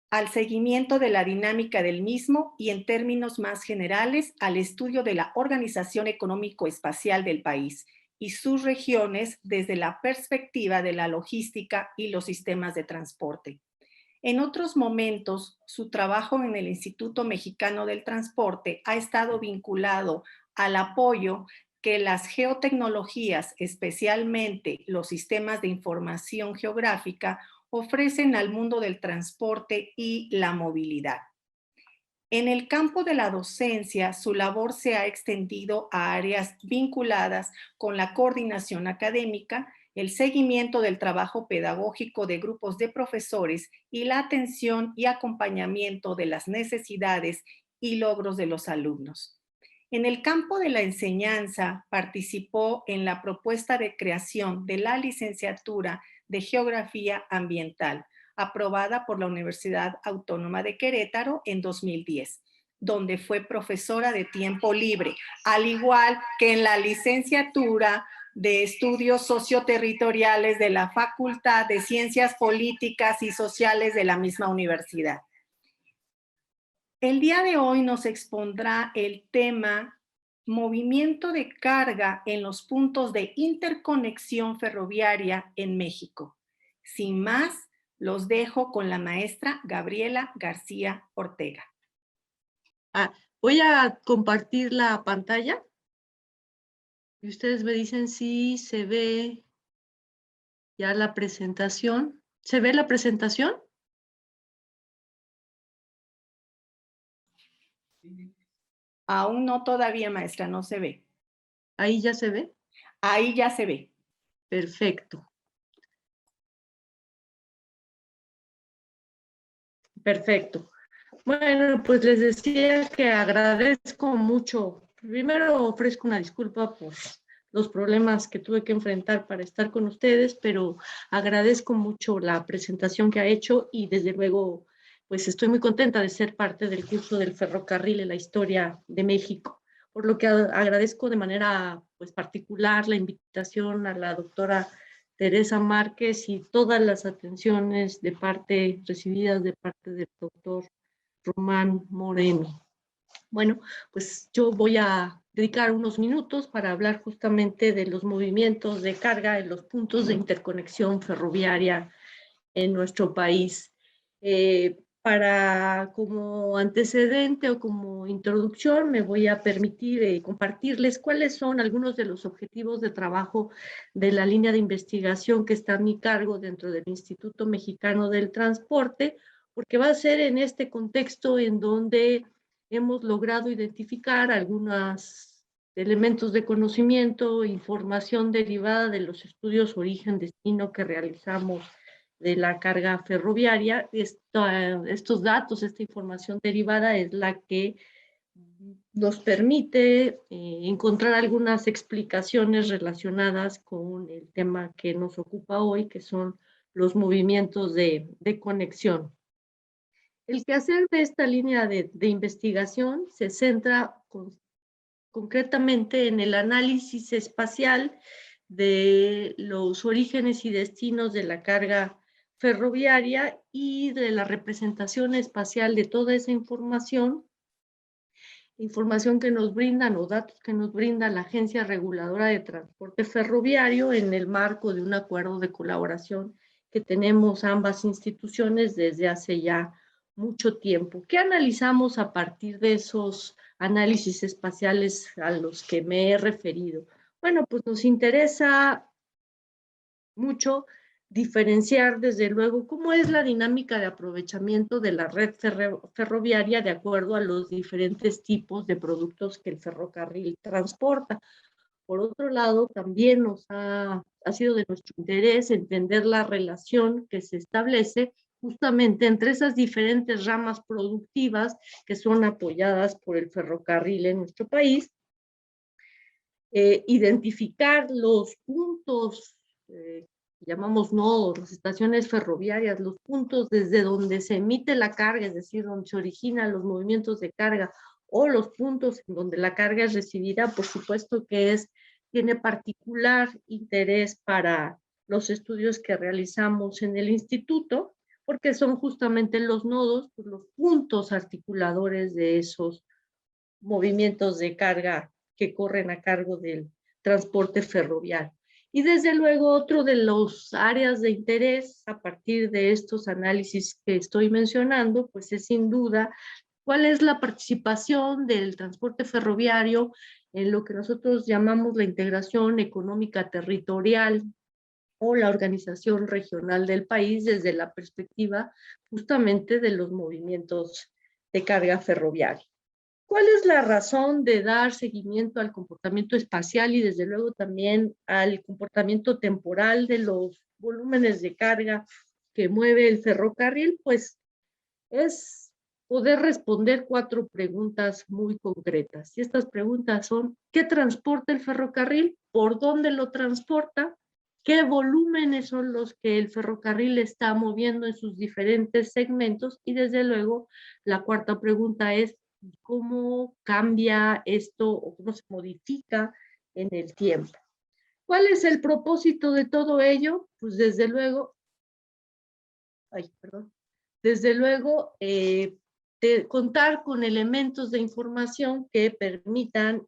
al seguimiento de la dinámica del mismo y, en términos más generales, al estudio de la organización económico-espacial del país y sus regiones desde la perspectiva de la logística y los sistemas de transporte. En otros momentos, su trabajo en el Instituto Mexicano del Transporte ha estado vinculado al apoyo que las geotecnologías, especialmente los sistemas de información geográfica, ofrecen al mundo del transporte y la movilidad. En el campo de la docencia, su labor se ha extendido a áreas vinculadas con la coordinación académica, el seguimiento del trabajo pedagógico de grupos de profesores y la atención y acompañamiento de las necesidades y logros de los alumnos. En el campo de la enseñanza, participó en la propuesta de creación de la licenciatura de Geografía Ambiental, aprobada por la Universidad Autónoma de Querétaro en 2010, donde fue profesora de tiempo libre, al igual que en la licenciatura de Estudios Socioterritoriales de la Facultad de Ciencias Políticas y Sociales de la misma universidad. El día de hoy nos expondrá el tema Movimiento de carga en los puntos de interconexión ferroviaria en México. Sin más, los dejo con la maestra Gabriela García Ortega. Voy a compartir la pantalla y ustedes me dicen si se ve ya la presentación. ¿Se ve la presentación? Aún no todavía, maestra, no se ve. Ahí ya se ve. Ahí ya se ve. Perfecto. Perfecto. Bueno, pues les decía que agradezco mucho. Primero ofrezco una disculpa por los problemas que tuve que enfrentar para estar con ustedes, pero agradezco mucho la presentación que ha hecho y desde luego, pues estoy muy contenta de ser parte del curso del ferrocarril en la historia de México, por lo que agradezco de manera pues particular la invitación a la doctora Teresa Márquez y todas las atenciones recibidas de parte del doctor Román Moreno. Bueno, pues yo voy a dedicar unos minutos para hablar justamente de los movimientos de carga en los puntos de interconexión ferroviaria en nuestro país. Como antecedente o como introducción, me voy a permitir compartirles cuáles son algunos de los objetivos de trabajo de la línea de investigación que está a mi cargo dentro del Instituto Mexicano del Transporte, porque va a ser en este contexto en donde hemos logrado identificar algunos elementos de conocimiento, información derivada de los estudios origen-destino que realizamos de la carga ferroviaria. Estos datos, esta información derivada es la que nos permite encontrar algunas explicaciones relacionadas con el tema que nos ocupa hoy, que son los movimientos de conexión. El quehacer de esta línea de investigación se centra concretamente en el análisis espacial de los orígenes y destinos de la carga ferroviaria y de la representación espacial de toda esa información que nos brindan o datos que nos brinda la Agencia Reguladora de Transporte Ferroviario en el marco de un acuerdo de colaboración que tenemos ambas instituciones desde hace ya mucho tiempo. ¿Qué analizamos a partir de esos análisis espaciales a los que me he referido? Bueno, pues nos interesa mucho diferenciar desde luego cómo es la dinámica de aprovechamiento de la red ferroviaria de acuerdo a los diferentes tipos de productos que el ferrocarril transporta. Por otro lado, también ha sido de nuestro interés entender la relación que se establece justamente entre esas diferentes ramas productivas que son apoyadas por el ferrocarril en nuestro país, identificar los puntos, llamamos nodos, las estaciones ferroviarias, los puntos desde donde se emite la carga, es decir, donde se originan los movimientos de carga, o los puntos en donde la carga es recibida, por supuesto que tiene particular interés para los estudios que realizamos en el instituto, porque son justamente los nodos, los puntos articuladores de esos movimientos de carga que corren a cargo del transporte ferroviario. Y desde luego otro de los áreas de interés a partir de estos análisis que estoy mencionando, pues es sin duda cuál es la participación del transporte ferroviario en lo que nosotros llamamos la integración económica territorial o la organización regional del país desde la perspectiva justamente de los movimientos de carga ferroviaria. ¿Cuál es la razón de dar seguimiento al comportamiento espacial y desde luego también al comportamiento temporal de los volúmenes de carga que mueve el ferrocarril? Pues es poder responder 4 preguntas muy concretas. Y estas preguntas son: ¿qué transporta el ferrocarril? ¿Por dónde lo transporta? ¿Qué volúmenes son los que el ferrocarril está moviendo en sus diferentes segmentos? Y desde luego, la cuarta pregunta es: ¿cómo cambia esto o cómo se modifica en el tiempo? ¿Cuál es el propósito de todo ello? Pues desde luego, contar con elementos de información que permitan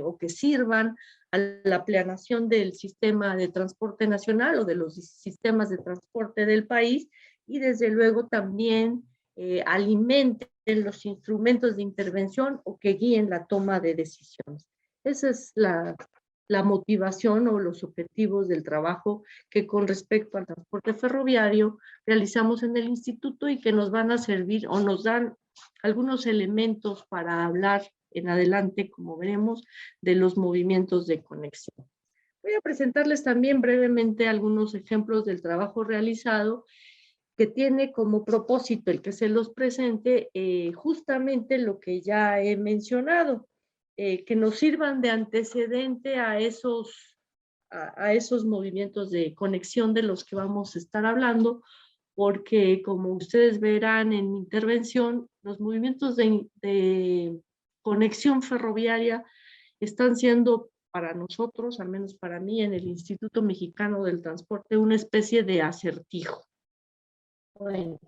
o que sirvan a la planeación del sistema de transporte nacional o de los sistemas de transporte del país, y desde luego también alimenten los instrumentos de intervención o que guíen la toma de decisiones. Esa es la motivación o los objetivos del trabajo que con respecto al transporte ferroviario realizamos en el instituto y que nos van a servir o nos dan algunos elementos para hablar en adelante, como veremos, de los movimientos de conexión. Voy a presentarles también brevemente algunos ejemplos del trabajo realizado que tiene como propósito el que se los presente justamente lo que ya he mencionado, que nos sirvan de antecedente a esos movimientos de conexión de los que vamos a estar hablando, porque como ustedes verán en mi intervención, los movimientos de conexión ferroviaria están siendo para nosotros, al menos para mí, en el Instituto Mexicano del Transporte, una especie de acertijo. Bueno,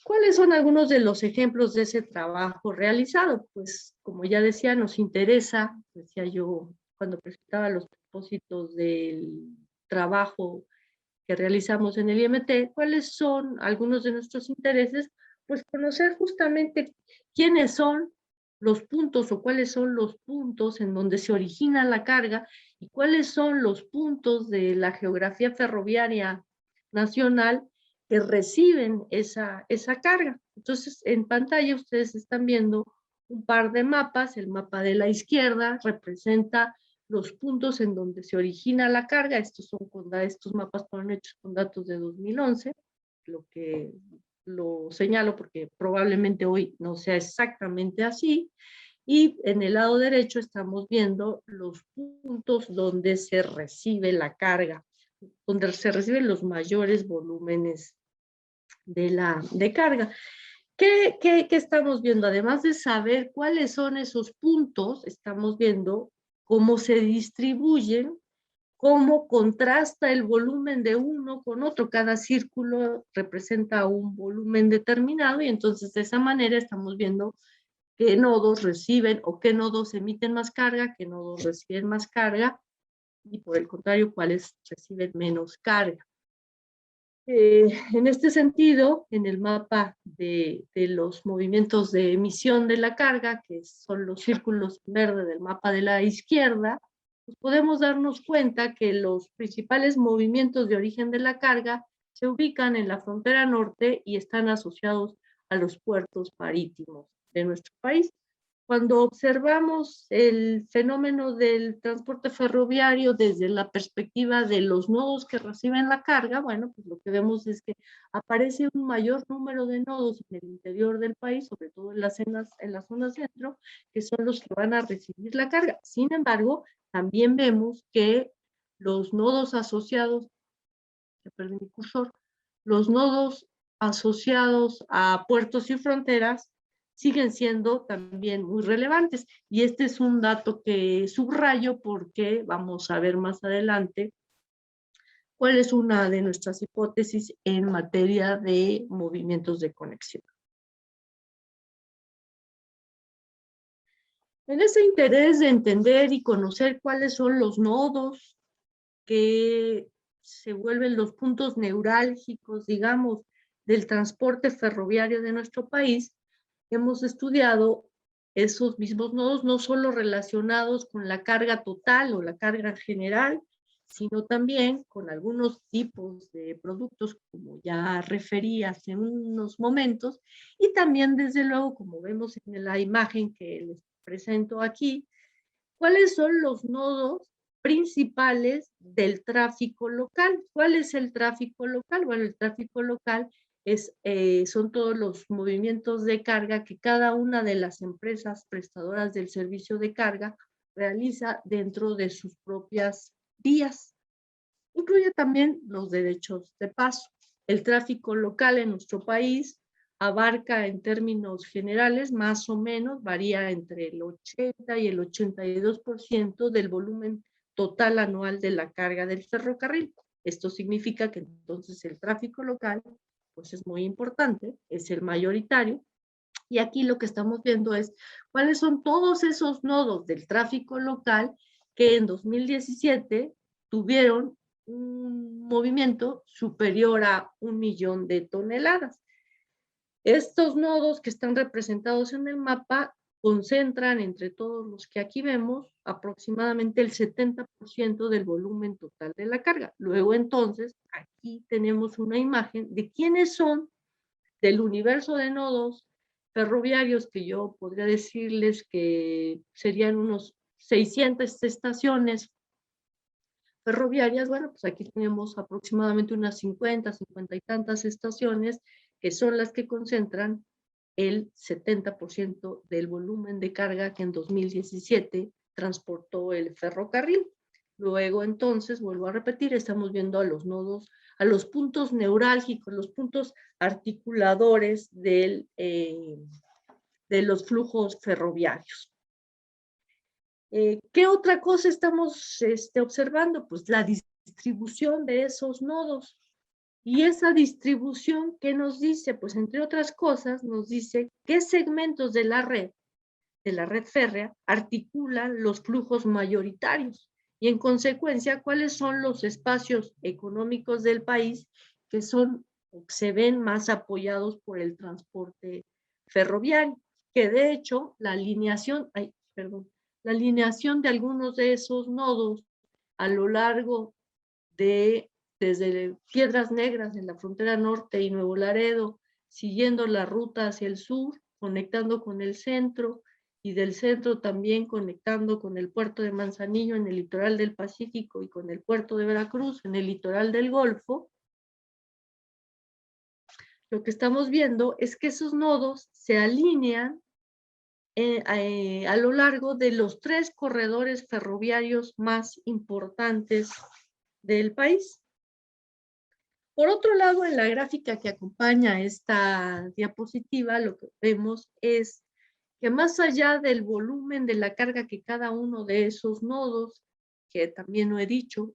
¿cuáles son algunos de los ejemplos de ese trabajo realizado? Pues, como ya decía, nos interesa, decía yo cuando presentaba los propósitos del trabajo que realizamos en el IMT, ¿cuáles son algunos de nuestros intereses? Pues conocer justamente quiénes son los puntos o cuáles son los puntos en donde se origina la carga y cuáles son los puntos de la geografía ferroviaria nacional que reciben esa carga. Entonces, en pantalla ustedes están viendo un par de mapas. El mapa de la izquierda representa los puntos en donde se origina la carga. Estos mapas fueron hechos con datos de 2011, lo que lo señalo porque probablemente hoy no sea exactamente así. Y en el lado derecho estamos viendo los puntos donde se recibe la carga, donde se reciben los mayores volúmenes de carga. ¿Qué estamos viendo? Además de saber cuáles son esos puntos, estamos viendo cómo se distribuyen, cómo contrasta el volumen de uno con otro. Cada círculo representa un volumen determinado y entonces de esa manera estamos viendo qué nodos reciben o qué nodos emiten más carga, qué nodos reciben más carga y por el contrario, cuáles reciben menos carga. En este sentido, en el mapa de los movimientos de emisión de la carga, que son los círculos verdes del mapa de la izquierda, pues podemos darnos cuenta que los principales movimientos de origen de la carga se ubican en la frontera norte y están asociados a los puertos marítimos de nuestro país. Cuando observamos el fenómeno del transporte ferroviario desde la perspectiva de los nodos que reciben la carga, bueno, pues lo que vemos es que aparece un mayor número de nodos en el interior del país, sobre todo en la zona centro, que son los que van a recibir la carga. Sin embargo, también vemos que los nodos asociados, perdí mi cursor, los nodos asociados a puertos y fronteras siguen siendo también muy relevantes. Y este es un dato que subrayo porque vamos a ver más adelante cuál es una de nuestras hipótesis en materia de movimientos de conexión. En ese interés de entender y conocer cuáles son los nodos que se vuelven los puntos neurálgicos, digamos, del transporte ferroviario de nuestro país, hemos estudiado esos mismos nodos, no solo relacionados con la carga total o la carga general, sino también con algunos tipos de productos, como ya referí hace unos momentos, y también, desde luego, como vemos en la imagen que les presento aquí, cuáles son los nodos principales del tráfico local. ¿Cuál es el tráfico local? Bueno, el tráfico local son todos los movimientos de carga que cada una de las empresas prestadoras del servicio de carga realiza dentro de sus propias vías. Incluye también los derechos de paso. El tráfico local en nuestro país abarca en términos generales, más o menos, varía entre el 80 y el 82% del volumen total anual de la carga del ferrocarril. Esto significa que entonces el tráfico local pues es muy importante, es el mayoritario, y aquí lo que estamos viendo es cuáles son todos esos nodos del tráfico local que en 2017 tuvieron un movimiento superior a 1.000.000 de toneladas. Estos nodos que están representados en el mapa concentran entre todos los que aquí vemos aproximadamente el 70% del volumen total de la carga. Luego entonces aquí tenemos una imagen de quiénes son del universo de nodos ferroviarios, que yo podría decirles que serían unos 600 estaciones ferroviarias. Bueno, pues aquí tenemos aproximadamente unas 50 y tantas estaciones que son las que concentran el 70% del volumen de carga que en 2017 transportó el ferrocarril. Luego entonces, vuelvo a repetir, estamos viendo a los nodos, a los puntos neurálgicos, los puntos articuladores de los flujos ferroviarios. ¿Qué otra cosa estamos observando? Pues la distribución de esos nodos. Y esa distribución, ¿qué nos dice? Pues entre otras cosas, nos dice qué segmentos de la red férrea, articulan los flujos mayoritarios y en consecuencia, cuáles son los espacios económicos del país que son o que se ven más apoyados por el transporte ferroviario, que de hecho la alineación de algunos de esos nodos a lo largo de desde Piedras Negras en la frontera norte y Nuevo Laredo, siguiendo la ruta hacia el sur, conectando con el centro, y del centro también conectando con el puerto de Manzanillo en el litoral del Pacífico y con el puerto de Veracruz en el litoral del Golfo. Lo que estamos viendo es que esos nodos se alinean a lo largo de los 3 corredores ferroviarios más importantes del país. Por otro lado, en la gráfica que acompaña esta diapositiva, lo que vemos es que más allá del volumen de la carga que cada uno de esos nodos, que también lo he dicho,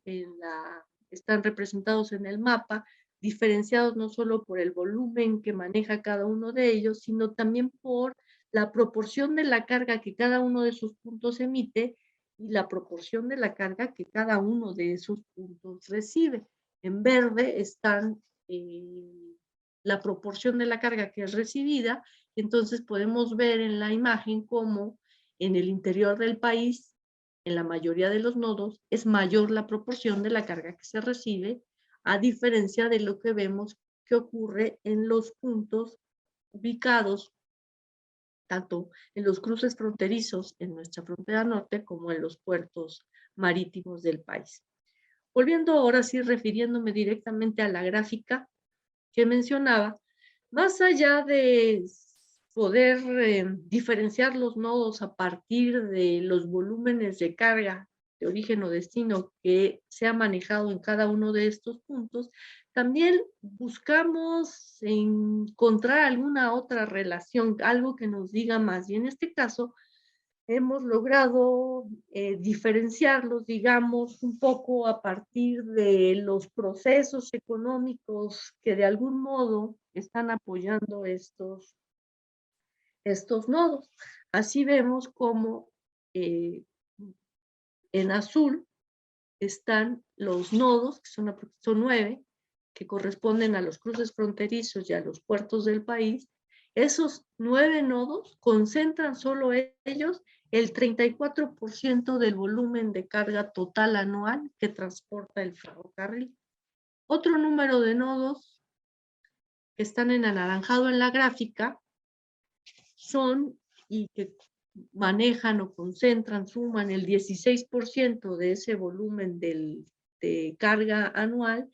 están representados en el mapa, diferenciados no solo por el volumen que maneja cada uno de ellos, sino también por la proporción de la carga que cada uno de sus puntos emite y la proporción de la carga que cada uno de esos puntos recibe. En verde están la proporción de la carga que es recibida, entonces podemos ver en la imagen cómo en el interior del país, en la mayoría de los nodos, es mayor la proporción de la carga que se recibe, a diferencia de lo que vemos que ocurre en los puntos ubicados tanto en los cruces fronterizos en nuestra frontera norte como en los puertos marítimos del país. Volviendo ahora sí, refiriéndome directamente a la gráfica que mencionaba, más allá de poder diferenciar los nodos a partir de los volúmenes de carga de origen o destino que se ha manejado en cada uno de estos puntos, también buscamos encontrar alguna otra relación, algo que nos diga más. Y en este caso, hemos logrado diferenciarlos, digamos, un poco a partir de los procesos económicos que de algún modo están apoyando estos nodos. Así vemos como en azul están los nodos, que son 9, que corresponden a los cruces fronterizos y a los puertos del país. Esos 9 nodos concentran solo ellos el 34% del volumen de carga total anual que transporta el ferrocarril. Otro número de nodos que están en anaranjado en la gráfica son, y que manejan o concentran, suman el 16% de ese volumen de carga anual,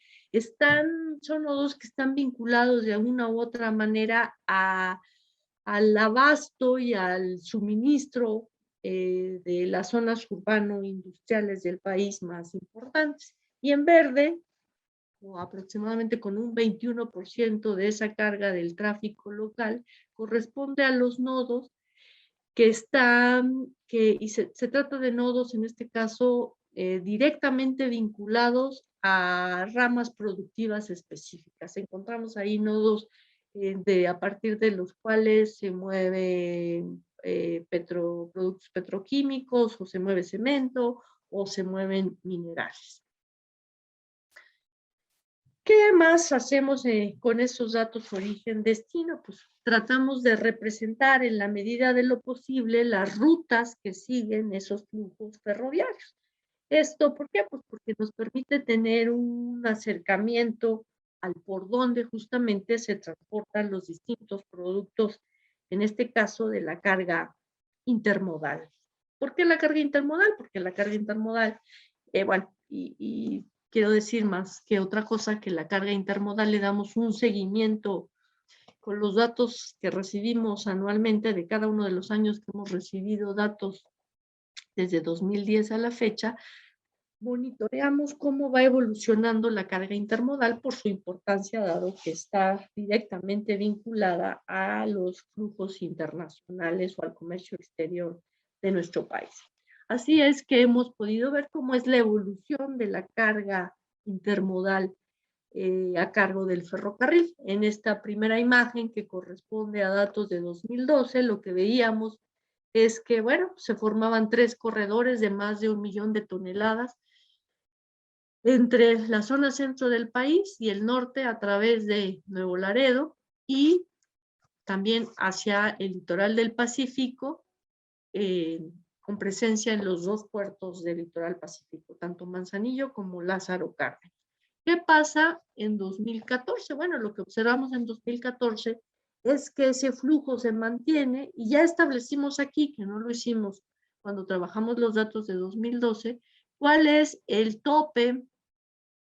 son nodos que están vinculados de alguna u otra manera al abasto y al suministro de las zonas urbano-industriales del país más importantes. Y en verde, o aproximadamente con un 21% de esa carga del tráfico local, corresponde a los nodos y se trata de nodos en este caso directamente vinculados a ramas productivas específicas. Encontramos ahí nodos a partir de los cuales se mueven productos petroquímicos, o se mueve cemento, o se mueven minerales. ¿Qué más hacemos con esos datos origen-destino? Pues tratamos de representar en la medida de lo posible las rutas que siguen esos flujos ferroviarios. ¿Esto por qué? Pues porque nos permite tener un acercamiento al por dónde justamente se transportan los distintos productos, en este caso de la carga intermodal. ¿Por qué la carga intermodal? Porque la carga intermodal, bueno, y quiero decir más que otra cosa, que la carga intermodal le damos un seguimiento con los datos que recibimos anualmente de cada uno de los años que hemos recibido datos desde 2010 a la fecha. Monitoreamos cómo va evolucionando la carga intermodal por su importancia, dado que está directamente vinculada a los flujos internacionales o al comercio exterior de nuestro país. Así es que hemos podido ver cómo es la evolución de la carga intermodal a cargo del ferrocarril. En esta primera imagen, que corresponde a datos de 2012, lo que veíamos es que, bueno, se formaban 3 corredores de más de 1 millón de toneladas entre la zona centro del país y el norte a través de Nuevo Laredo, y también hacia el litoral del Pacífico, con presencia en los 2 puertos del litoral pacífico, tanto Manzanillo como Lázaro Cárdenas. ¿Qué pasa en 2014? Bueno, lo que observamos en 2014 es que ese flujo se mantiene, y ya establecimos aquí, que no lo hicimos cuando trabajamos los datos de 2012, cuál es el tope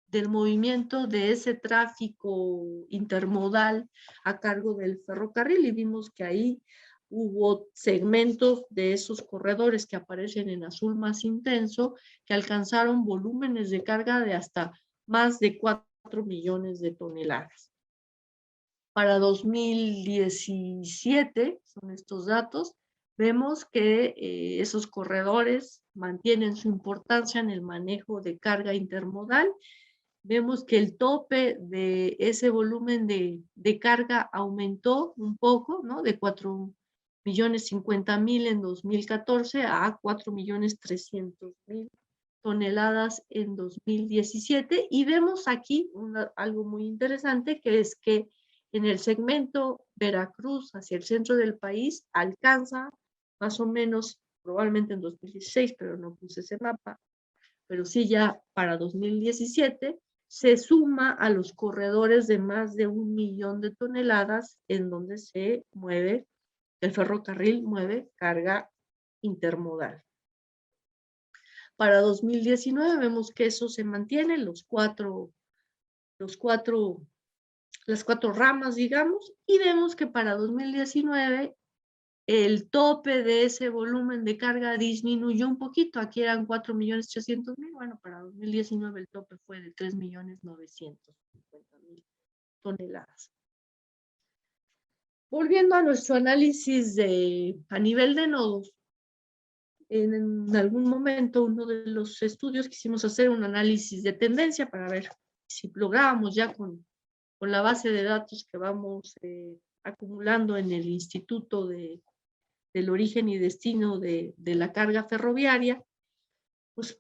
del movimiento de ese tráfico intermodal a cargo del ferrocarril, y vimos que ahí hubo segmentos de esos corredores que aparecen en azul más intenso que alcanzaron volúmenes de carga de hasta más de 4 millones de toneladas. Para 2017, son estos datos, vemos que esos corredores mantienen su importancia en el manejo de carga intermodal. Vemos que el tope de ese volumen de carga aumentó un poco, ¿no? De 4.050.000 en 2014 a 4.300.000 toneladas en 2017. Y vemos aquí algo muy interesante, que es que en el segmento Veracruz hacia el centro del país alcanza más o menos, probablemente en 2016, pero no puse ese mapa, pero sí ya para 2017, se suma a los corredores de más de 1 millón de toneladas en donde se mueve, el ferrocarril mueve carga intermodal. Para 2019 vemos que eso se mantiene, las cuatro ramas, digamos, y vemos que para 2019 el tope de ese volumen de carga disminuyó un poquito. Aquí eran 4.300.000, bueno, para 2019 el tope fue de 3.950.000 toneladas. Volviendo a nuestro análisis a nivel de nodos, en algún momento uno de los estudios quisimos hacer un análisis de tendencia para ver si lográbamos ya con la base de datos que vamos acumulando en el Instituto del Origen y Destino de la Carga Ferroviaria, pues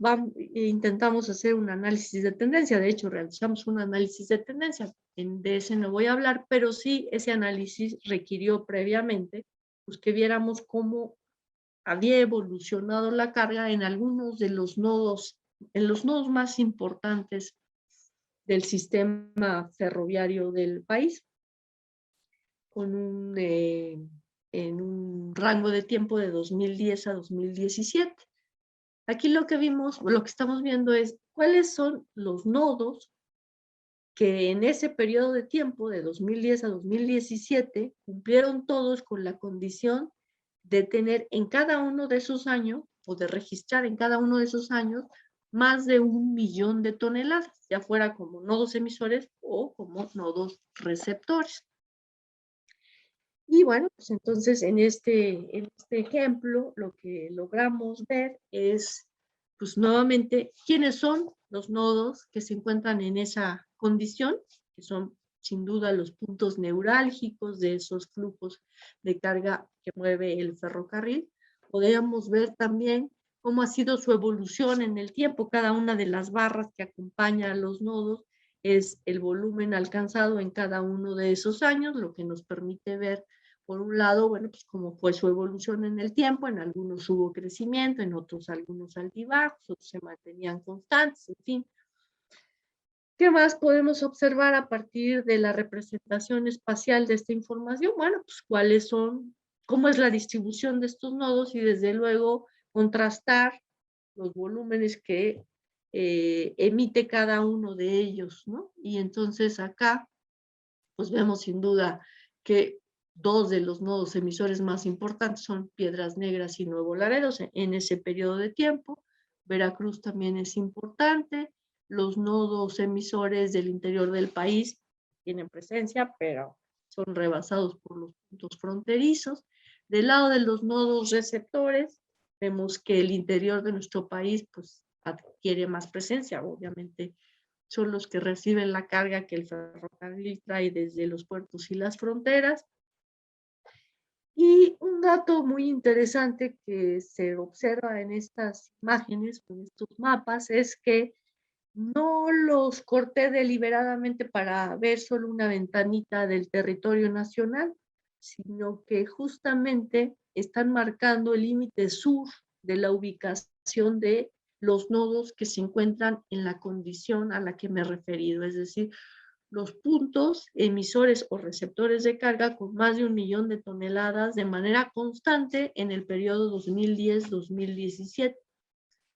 intentamos hacer un análisis de tendencia. De hecho, realizamos un análisis de tendencia. De ese no voy a hablar, pero sí ese análisis requirió previamente pues, que viéramos cómo había evolucionado la carga en algunos de los nodos, en los nodos más importantes del sistema ferroviario del país, en un rango de tiempo de 2010 a 2017. Aquí lo que estamos viendo es cuáles son los nodos que en ese periodo de tiempo, de 2010 a 2017, cumplieron todos con la condición de tener en cada uno de esos años, o de registrar en cada uno de esos años, más de 1 millón de toneladas, ya fuera como nodos emisores o como nodos receptores. Y bueno, pues entonces en este ejemplo lo que logramos ver es, pues nuevamente, quiénes son los nodos que se encuentran en esa condición, que son sin duda los puntos neurálgicos de esos flujos de carga que mueve el ferrocarril. Podríamos ver también cómo ha sido su evolución en el tiempo. Cada una de las barras que acompaña a los nodos es el volumen alcanzado en cada uno de esos años, lo que nos permite ver, por un lado, bueno, pues cómo fue su evolución en el tiempo. En algunos hubo crecimiento, en otros algunos altibajos, otros se mantenían constantes, en fin. ¿Qué más podemos observar a partir de la representación espacial de esta información? Bueno, pues cuáles son, cómo es la distribución de estos nodos y desde luego contrastar los volúmenes que emite cada uno de ellos, ¿no? Y entonces acá, pues vemos sin duda que dos de los nodos emisores más importantes son Piedras Negras y Nuevo Laredo en ese periodo de tiempo. Veracruz también es importante. Los nodos emisores del interior del país tienen presencia, pero son rebasados por los puntos fronterizos. Del lado de los nodos receptores, vemos que el interior de nuestro país pues, adquiere más presencia. Obviamente son los que reciben la carga que el ferrocarril trae desde los puertos y las fronteras. Y un dato muy interesante que se observa en estas imágenes, en estos mapas, es que no los corté deliberadamente para ver solo una ventanita del territorio nacional, sino que justamente están marcando el límite sur de la ubicación de los nodos que se encuentran en la condición a la que me he referido, es decir, los puntos emisores o receptores de carga con más de 1 millón de toneladas de manera constante en el periodo 2010-2017.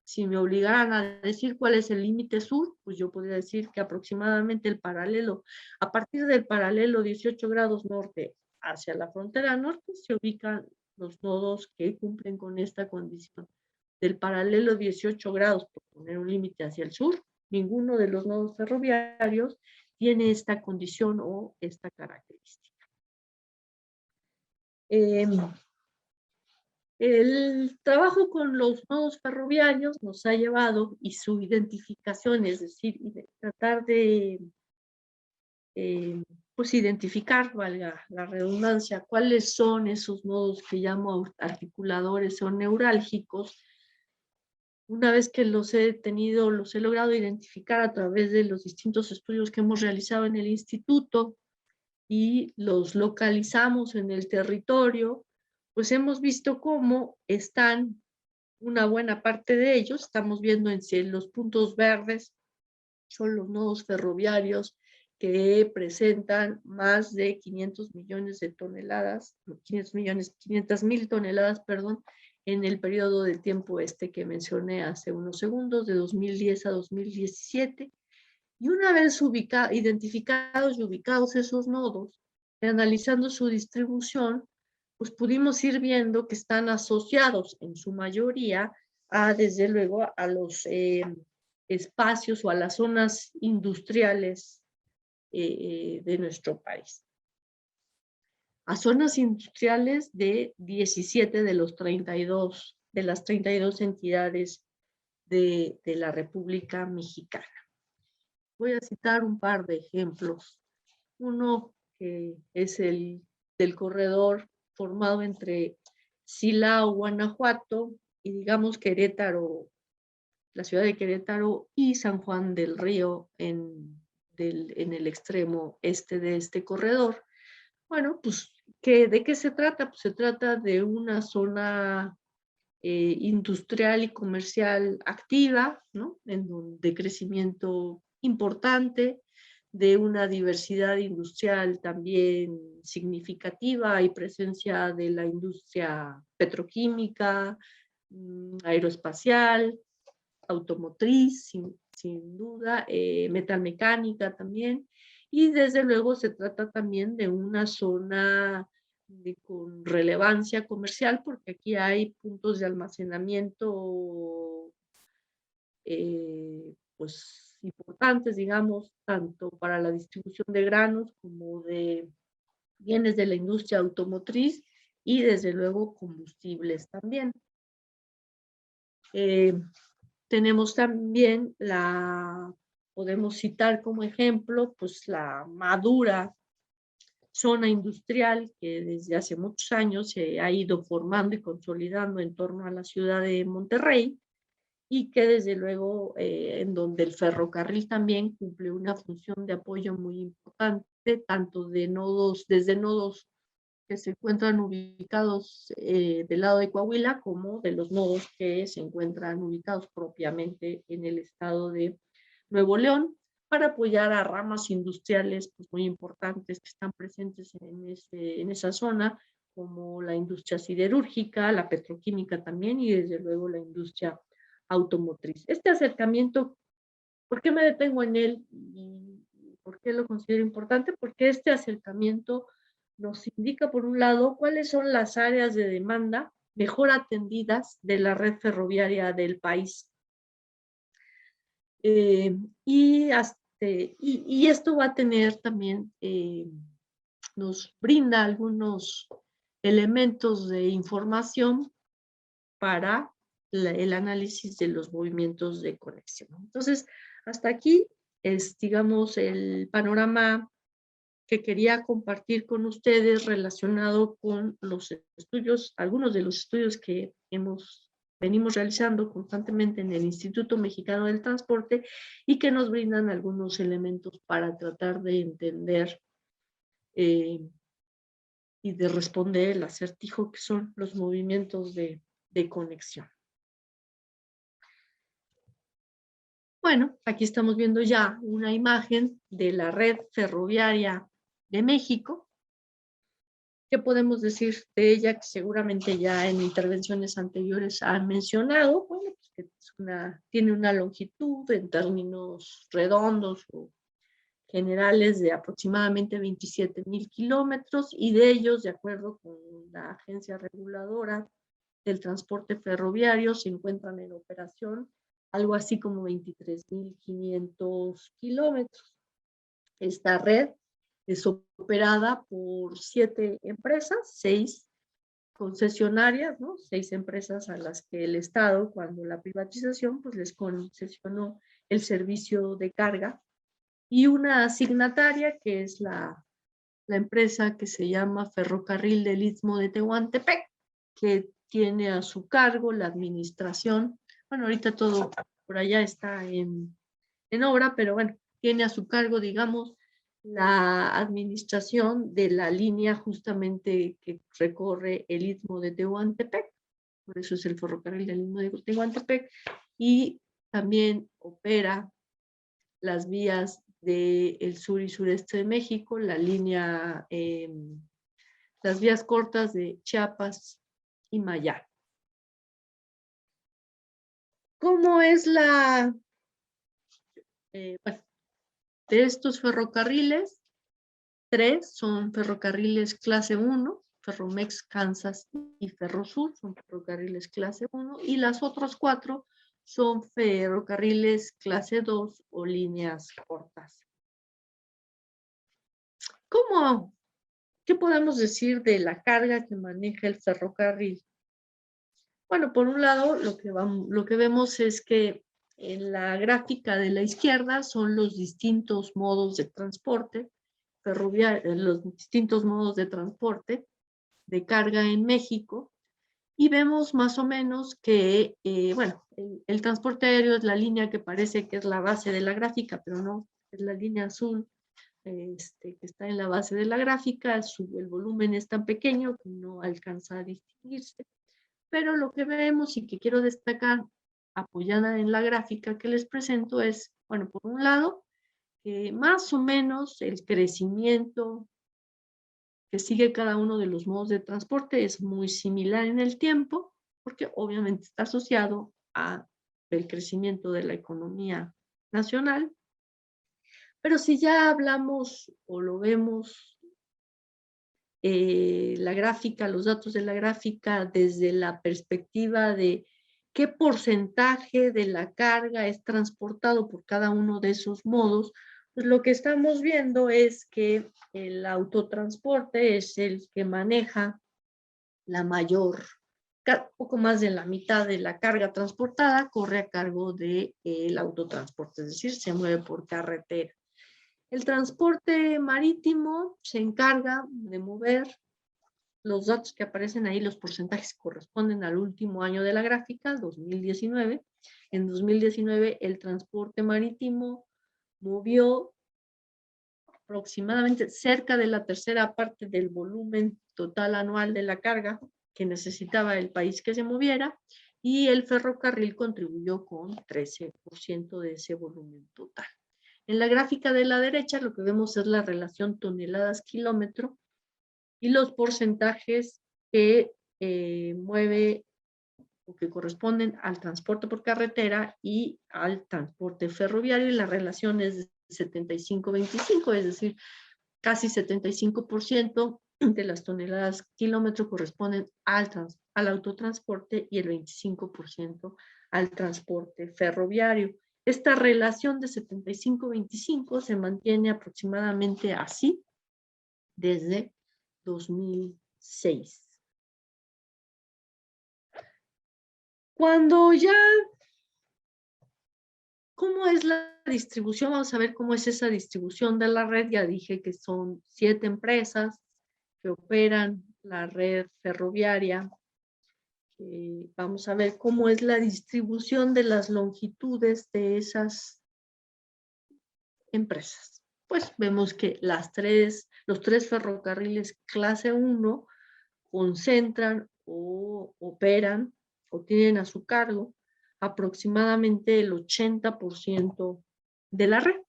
Si me obligaran a decir cuál es el límite sur, pues yo podría decir que aproximadamente el paralelo, a partir del paralelo 18 grados norte hacia la frontera norte, se ubican los nodos que cumplen con esta condición. Del paralelo 18 grados, por poner un límite hacia el sur, ninguno de los nodos ferroviarios tiene esta condición o esta característica. El trabajo con los nodos ferroviarios nos ha llevado, y su identificación, es decir, tratar de pues identificar, valga la redundancia, cuáles son esos nodos que llamo articuladores o neurálgicos. Una vez que los he logrado identificar a través de los distintos estudios que hemos realizado en el instituto y los localizamos en el territorio, pues hemos visto cómo están una buena parte de ellos. Estamos viendo en los puntos verdes, son los nodos ferroviarios que presentan más de 500 millones de toneladas, 500.000 toneladas, perdón, en el periodo de tiempo que mencioné hace unos segundos, de 2010 a 2017. Y una vez identificados y ubicados esos nodos, analizando su distribución, pues pudimos ir viendo que están asociados en su mayoría desde luego, a los espacios o a las zonas industriales de nuestro país. A zonas industriales de 17 de las 32 entidades de la República Mexicana. Voy a citar un par de ejemplos. Uno que es el del corredor formado entre Silao, Guanajuato, y digamos Querétaro, la ciudad de Querétaro, y San Juan del Río en el extremo este de este corredor. Bueno, pues, ¿de qué se trata? Pues se trata de una zona industrial y comercial activa, ¿no? De crecimiento importante, de una diversidad industrial también significativa. Hay presencia de la industria petroquímica, aeroespacial, automotriz, sin duda, metalmecánica también. Y desde luego se trata también de una zona con relevancia comercial, porque aquí hay puntos de almacenamiento pues importantes, digamos, tanto para la distribución de granos como de bienes de la industria automotriz y desde luego combustibles también. Tenemos también podemos citar como ejemplo, pues la madura zona industrial que desde hace muchos años se ha ido formando y consolidando en torno a la ciudad de Monterrey, y que desde luego en donde el ferrocarril también cumple una función de apoyo muy importante, tanto de nodos, desde nodos que se encuentran ubicados del lado de Coahuila, como de los nodos que se encuentran ubicados propiamente en el estado de Nuevo León, para apoyar a ramas industriales pues, muy importantes que están presentes en esa zona, como la industria siderúrgica, la petroquímica también, y desde luego la industria automotriz. Este acercamiento, ¿por qué me detengo en él y por qué lo considero importante? Porque este acercamiento nos indica, por un lado, cuáles son las áreas de demanda mejor atendidas de la red ferroviaria del país. Y esto va a tener también, nos brinda algunos elementos de información para el análisis de los movimientos de conexión. Entonces, hasta aquí es, digamos, el panorama que quería compartir con ustedes relacionado con los estudios, algunos de los estudios que venimos realizando constantemente en el Instituto Mexicano del Transporte y que nos brindan algunos elementos para tratar de entender y de responder el acertijo que son los movimientos de conexión. Bueno, aquí estamos viendo ya una imagen de la red ferroviaria de México. ¿Qué podemos decir de ella? Que seguramente ya en intervenciones anteriores han mencionado. Bueno, pues que tiene una longitud en términos redondos o generales de aproximadamente 27,000 kilómetros, y de ellos, de acuerdo con la Agencia Reguladora del Transporte Ferroviario, se encuentran en operación algo así como 23,500 kilómetros. Esta red es operada por 7 empresas, 6 concesionarias, ¿no? 6 empresas a las que el Estado, cuando la privatización, pues les concesionó el servicio de carga, y una asignataria que es la empresa que se llama Ferrocarril del Istmo de Tehuantepec, que tiene a su cargo la administración. Bueno, ahorita todo por allá está en obra, pero bueno, tiene a su cargo, digamos, la administración de la línea justamente que recorre el Istmo de Tehuantepec, por eso es el ferrocarril del Istmo de Tehuantepec, y también opera las vías del sur y sureste de México, la línea, las vías cortas de Chiapas y Mayar. ¿Cómo es bueno, de estos ferrocarriles, 3 son ferrocarriles clase 1, Ferromex, Kansas y Ferrosur, son ferrocarriles clase 1, y las otras 4 son ferrocarriles clase 2 o líneas cortas. ¿Qué podemos decir de la carga que maneja el ferrocarril? Bueno, por un lado, lo que vemos es que en la gráfica de la izquierda son los distintos modos de transporte ferroviario, los distintos modos de transporte de carga en México, y vemos más o menos que, bueno, el transporte aéreo es la línea que parece que es la base de la gráfica, pero no, es la línea azul que está en la base de la gráfica. El volumen es tan pequeño que no alcanza a distinguirse. Pero lo que vemos y que quiero destacar, apoyada en la gráfica que les presento, es, bueno, por un lado, que más o menos el crecimiento que sigue cada uno de los modos de transporte es muy similar en el tiempo, porque obviamente está asociado al crecimiento de la economía nacional. Pero si ya hablamos o lo vemos, la gráfica, los datos de la gráfica desde la perspectiva de qué porcentaje de la carga es transportado por cada uno de esos modos, pues lo que estamos viendo es que el autotransporte es el que maneja la mayor, poco más de la mitad de la carga transportada corre a cargo del autotransporte, es decir, se mueve por carretera. El transporte marítimo se encarga de mover los datos que aparecen ahí, los porcentajes corresponden al último año de la gráfica, 2019. En 2019 el transporte marítimo movió aproximadamente cerca de la tercera parte del volumen total anual de la carga que necesitaba el país que se moviera, y el ferrocarril contribuyó con 13% de ese volumen total. En la gráfica de la derecha lo que vemos es la relación toneladas-kilómetro y los porcentajes que mueve o que corresponden al transporte por carretera y al transporte ferroviario, y la relación es de 75-25, es decir, casi 75% de las toneladas kilómetro corresponden al autotransporte y el 25% al transporte ferroviario. Esta relación de 75-25 se mantiene aproximadamente así desde 2006. Cuando ya, ¿cómo es la distribución? Vamos a ver cómo es esa distribución de la red. Ya dije que son 7 empresas que operan la red ferroviaria. Vamos a ver cómo es la distribución de las longitudes de esas empresas. Pues vemos que los 3 ferrocarriles clase 1 concentran o operan o tienen a su cargo aproximadamente el 80% de la red.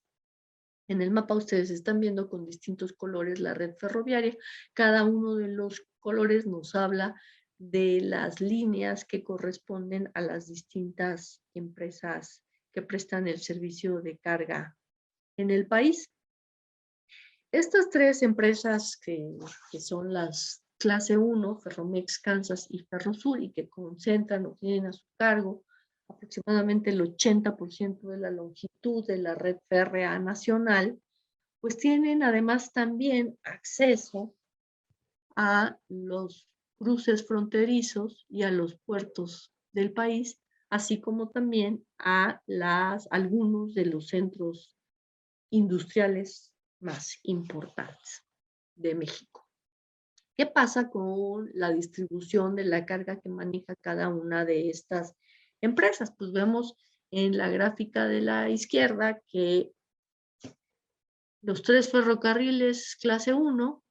En el mapa ustedes están viendo con distintos colores la red ferroviaria. Cada uno de los colores nos habla de las líneas que corresponden a las distintas empresas que prestan el servicio de carga en el país. Estas 3 empresas que son las clase 1, Ferromex, Kansas y Ferrosur, y que concentran o tienen a su cargo aproximadamente el 80% de la longitud de la red férrea nacional, pues tienen además también acceso a los cruces fronterizos y a los puertos del país, así como también a algunos de los centros industriales más importantes de México. ¿Qué pasa con la distribución de la carga que maneja cada una de estas empresas? Pues vemos en la gráfica de la izquierda que los 3 ferrocarriles clase 1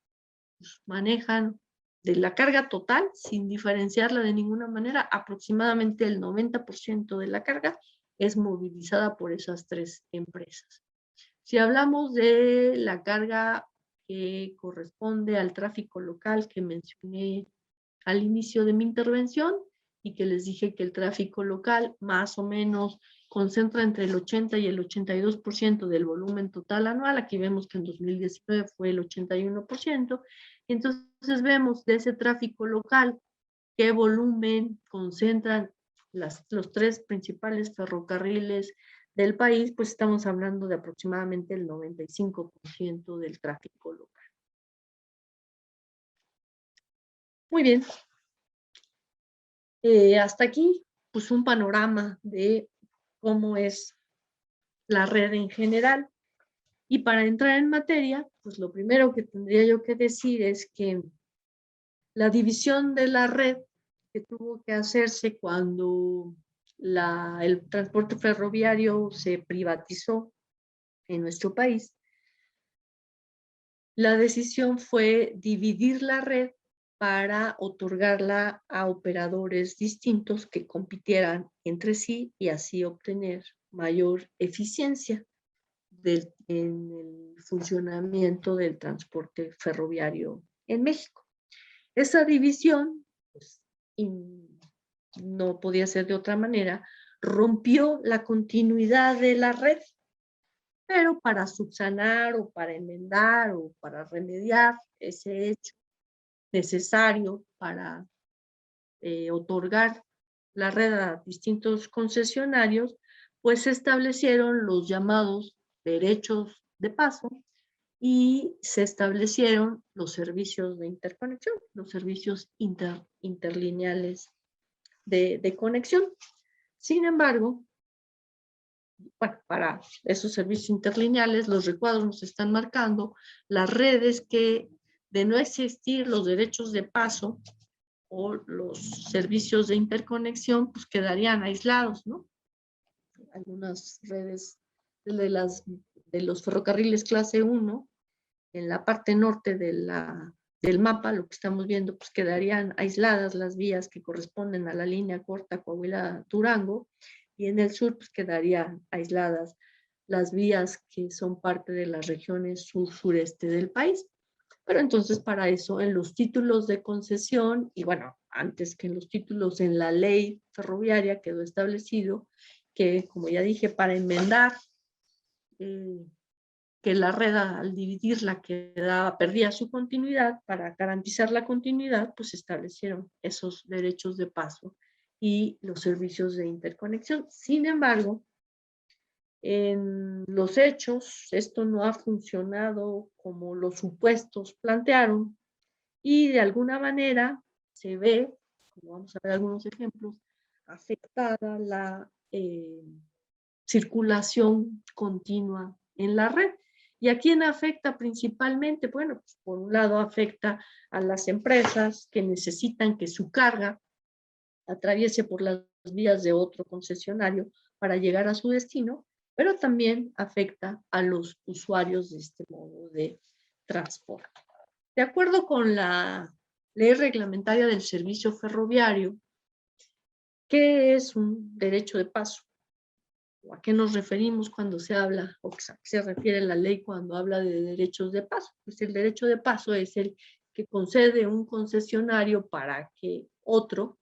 pues, manejan de la carga total, sin diferenciarla de ninguna manera, aproximadamente el 90% de la carga es movilizada por esas 3 empresas. Si hablamos de la carga que corresponde al tráfico local que mencioné al inicio de mi intervención y que les dije que el tráfico local más o menos concentra entre el 80 y el 82% del volumen total anual. Aquí vemos que en 2019 fue el 81%. Entonces vemos de ese tráfico local qué volumen concentran los 3 principales ferrocarriles del país, pues estamos hablando de aproximadamente el 95% del tráfico local. Muy bien. Hasta aquí, pues un panorama de cómo es la red en general. Y para entrar en materia, pues lo primero que tendría yo que decir es que la división de la red que tuvo que hacerse cuando el transporte ferroviario se privatizó en nuestro país, la decisión fue dividir la red para otorgarla a operadores distintos que compitieran entre sí y así obtener mayor eficiencia en el funcionamiento del transporte ferroviario en México. Esa división, pues, no podía ser de otra manera, rompió la continuidad de la red, pero para subsanar o para enmendar o para remediar ese hecho necesario para otorgar la red a distintos concesionarios, pues se establecieron los llamados derechos de paso y se establecieron los servicios de interconexión, los servicios interlineales de conexión. Sin embargo, bueno, para esos servicios interlineales, los recuadros nos están marcando las redes que, de no existir los derechos de paso o los servicios de interconexión, pues quedarían aislados, ¿no? Algunas redes de los ferrocarriles clase 1, en la parte norte del mapa, lo que estamos viendo, pues quedarían aisladas las vías que corresponden a la línea corta Coahuila-Durango, y en el sur pues quedarían aisladas las vías que son parte de las regiones sur-sureste del país. Pero entonces para eso en los títulos de concesión, y bueno, antes que en los títulos en la ley ferroviaria quedó establecido que, como ya dije, para enmendar que la red al dividirla perdía su continuidad, para garantizar la continuidad, pues establecieron esos derechos de paso y los servicios de interconexión. Sin embargo, en los hechos, esto no ha funcionado como los supuestos plantearon, y de alguna manera se ve, como vamos a ver algunos ejemplos, afectada la circulación continua en la red. ¿Y a quién afecta principalmente? Bueno, pues por un lado afecta a las empresas que necesitan que su carga atraviese por las vías de otro concesionario para llegar a su destino, pero también afecta a los usuarios de este modo de transporte. De acuerdo con la ley reglamentaria del servicio ferroviario, ¿qué es un derecho de paso? ¿O a qué nos referimos cuando se habla, o a qué se refiere la ley cuando habla de derechos de paso? Pues el derecho de paso es el que concede un concesionario para que otro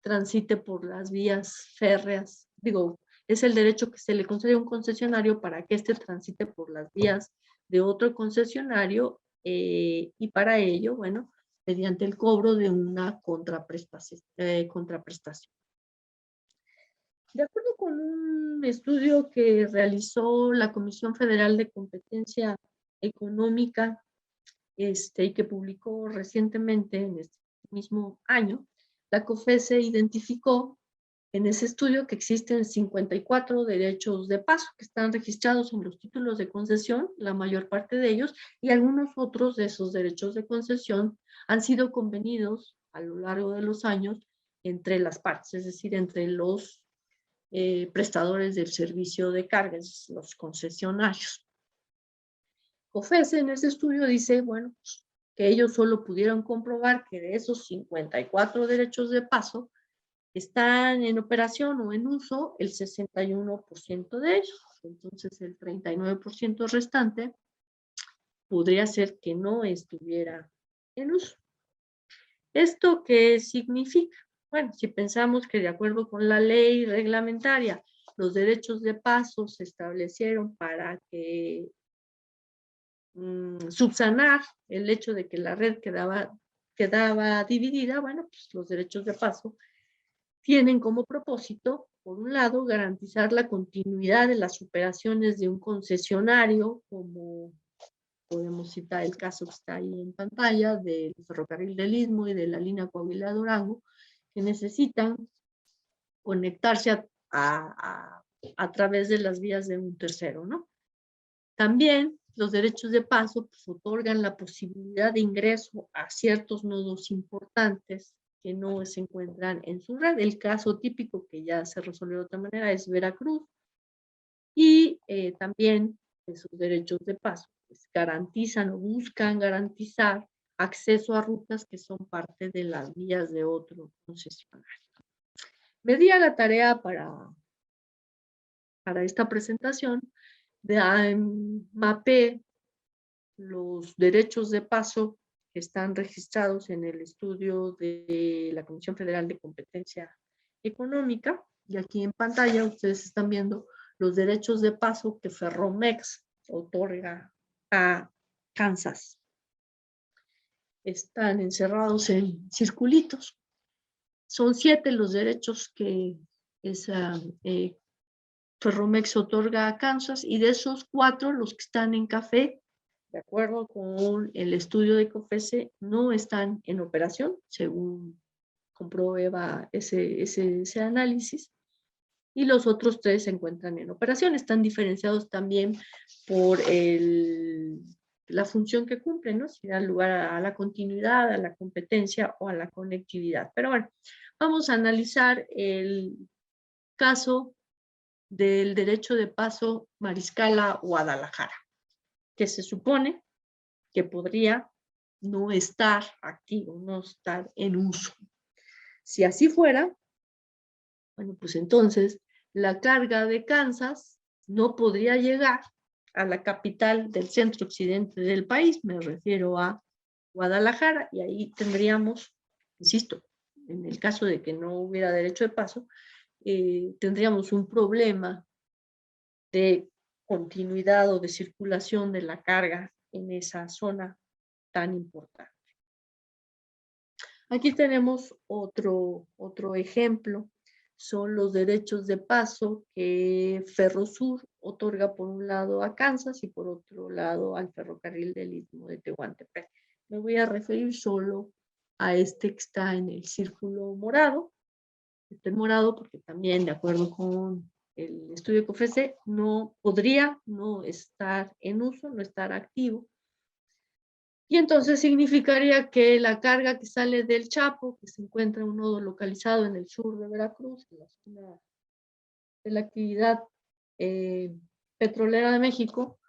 transite por las vías férreas. Digo, es el derecho que se le concede a un concesionario para que éste transite por las vías de otro concesionario, y para ello, bueno, mediante el cobro de una contraprestación. De acuerdo con un estudio que realizó la Comisión Federal de Competencia Económica, y que publicó recientemente en este mismo año, la COFESE identificó en ese estudio que existen 54 derechos de paso que están registrados en los títulos de concesión, la mayor parte de ellos, y algunos otros de esos derechos de concesión han sido convenidos a lo largo de los años entre las partes, es decir, entre los prestadores del servicio de cargas, los concesionarios. COFESE en ese estudio dice, bueno, que ellos solo pudieron comprobar que de esos 54 derechos de paso están en operación o en uso el 61% de ellos. Entonces el 39% restante podría ser que no estuviera en uso. ¿Esto qué significa? Bueno, si pensamos que de acuerdo con la ley reglamentaria, los derechos de paso se establecieron para que subsanar el hecho de que la red quedaba dividida, bueno, pues los derechos de paso tienen como propósito, por un lado, garantizar la continuidad de las operaciones de un concesionario, como podemos citar el caso que está ahí en pantalla, del ferrocarril del Istmo y de la línea Coahuila-Durango, que necesitan conectarse a través de las vías de un tercero, ¿no? También los derechos de paso pues, otorgan la posibilidad de ingreso a ciertos nodos importantes que no se encuentran en su red. El caso típico que ya se resolvió de otra manera es Veracruz, y también esos derechos de paso pues, garantizan o buscan garantizar acceso a rutas que son parte de las vías de otro concesionario. Me di a la tarea para esta presentación de mapear los derechos de paso que están registrados en el estudio de la Comisión Federal de Competencia Económica, y aquí en pantalla ustedes están viendo los derechos de paso que Ferromex otorga a Kansas. Están encerrados en circulitos. Son 7 los derechos que Ferromex otorga a Kansas, y de esos 4, los que están en café, de acuerdo con el estudio de COFESE, no están en operación, según comprueba ese análisis. y los otros 3 se encuentran en operación. Están diferenciados también por la función que cumplen, ¿no? Si da lugar a la continuidad, a la competencia o a la conectividad. Pero bueno, vamos a analizar el caso del derecho de paso Mariscala-Guadalajara, que se supone que podría no estar activo, no estar en uso. Si así fuera, bueno, pues entonces la carga de Kansas no podría llegar a la capital del centro occidente del país, me refiero a Guadalajara, y ahí tendríamos, insisto, en el caso de que no hubiera derecho de paso, tendríamos un problema de continuidad o de circulación de la carga en esa zona tan importante. Aquí tenemos otro ejemplo, son los derechos de paso que Ferrosur otorga por un lado a Kansas y por otro lado al ferrocarril del Istmo de Tehuantepec. Me voy a referir solo a este que está en el círculo morado, porque también de acuerdo con el estudio que ofrece, no podría no estar en uso, no estar activo. Y entonces significaría que la carga que sale del Chapo, que se encuentra en un nodo localizado en el sur de Veracruz, en la zona de la actividad petrolera de México,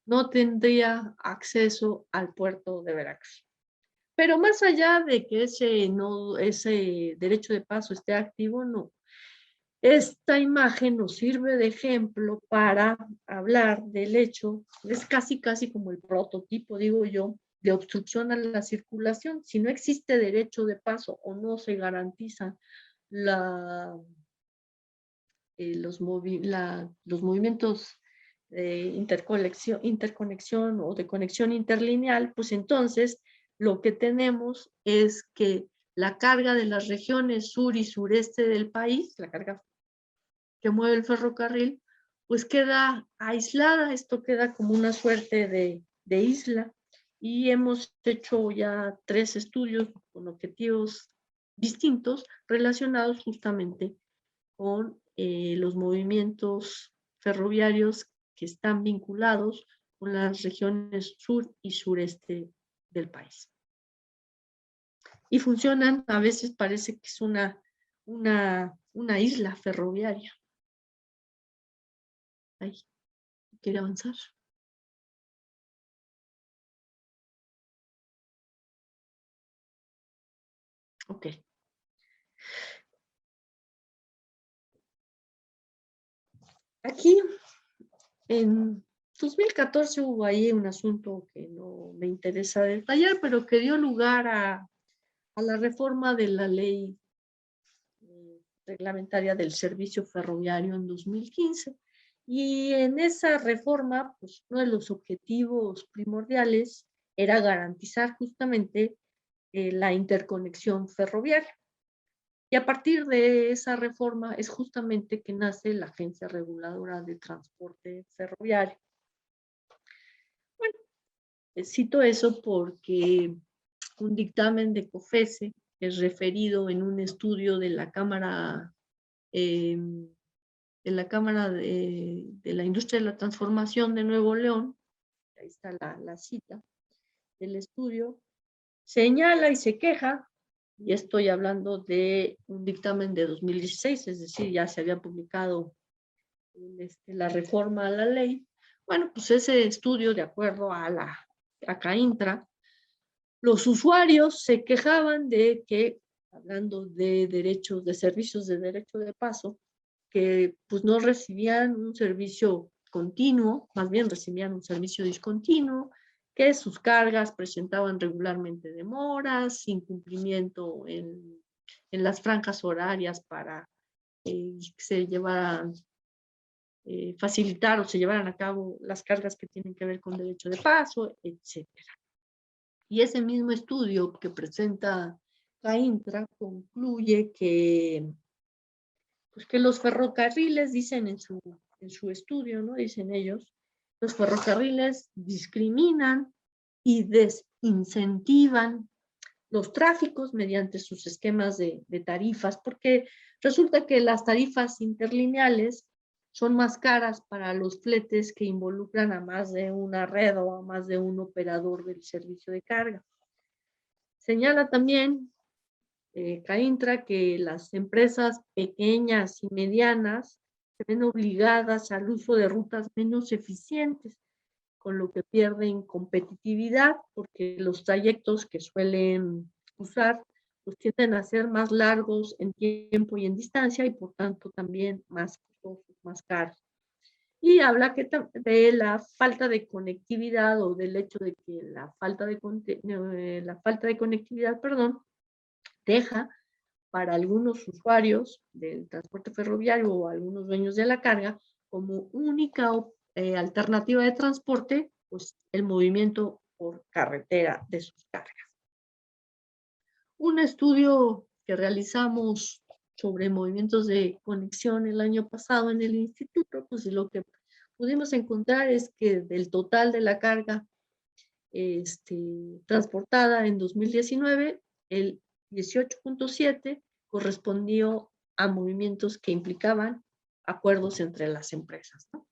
no tendría acceso al puerto de Veracruz. Pero más allá de que ese derecho de paso esté activo, no. Esta imagen nos sirve de ejemplo para hablar del hecho, es casi como el prototipo, digo yo, de obstrucción a la circulación. Si no existe derecho de paso o no se garantizan los movimientos de interconexión o de conexión interlineal, pues entonces lo que tenemos es que la carga de las regiones sur y sureste del país, la carga que mueve el ferrocarril, pues queda aislada. Esto queda como una suerte de isla, y hemos hecho ya 3 estudios con objetivos distintos relacionados justamente con los movimientos ferroviarios que están vinculados con las regiones sur y sureste del país. Y funcionan, a veces parece que es una isla ferroviaria. Ahí, ¿quiere avanzar? Ok. Aquí, en 2014 hubo ahí un asunto que no me interesa detallar, pero que dio lugar a la reforma de la ley reglamentaria del servicio ferroviario en 2015. Y en esa reforma, pues uno de los objetivos primordiales era garantizar justamente la interconexión ferroviaria. Y a partir de esa reforma es justamente que nace la Agencia Reguladora de Transporte Ferroviario. Bueno, cito eso porque un dictamen de COFECE es referido en un estudio de la Cámara de la Industria de la Transformación de Nuevo León, ahí está la cita del estudio, señala y se queja, y estoy hablando de un dictamen de 2016, es decir, ya se había publicado la reforma a la ley. Bueno, pues ese estudio, de acuerdo a CAINTRA, los usuarios se quejaban de que, hablando de derechos, de servicios de derecho de paso, que pues no recibían un servicio continuo, más bien recibían un servicio discontinuo, que sus cargas presentaban regularmente demoras, incumplimiento en las franjas horarias para que se llevaran, facilitar o se llevaran a cabo las cargas que tienen que ver con derecho de paso, etc. Y ese mismo estudio que presenta CAINTRA concluye que los ferrocarriles, dicen en su estudio, ¿no? Dicen ellos, los ferrocarriles discriminan y desincentivan los tráficos mediante sus esquemas de tarifas, porque Resulta que las tarifas interlineales son más caras para los fletes que involucran a más de una red o a más de un operador del servicio de carga. Señala también CAINTRA que las empresas pequeñas y medianas se ven obligadas al uso de rutas menos eficientes, con lo que pierden competitividad porque los trayectos que suelen usar pues tienden a ser más largos en tiempo y en distancia y por tanto también más costosos, más caros. Y habla de la falta de conectividad o del hecho de que la falta de conectividad, deja para algunos usuarios del transporte ferroviario o algunos dueños de la carga como única alternativa de transporte, pues el movimiento por carretera de sus cargas. Un estudio que realizamos sobre movimientos de conexión el año pasado en el instituto, pues lo que pudimos encontrar es que del total de la carga transportada en 2019, el 18.7 correspondió a movimientos que implicaban acuerdos entre las empresas, ¿no?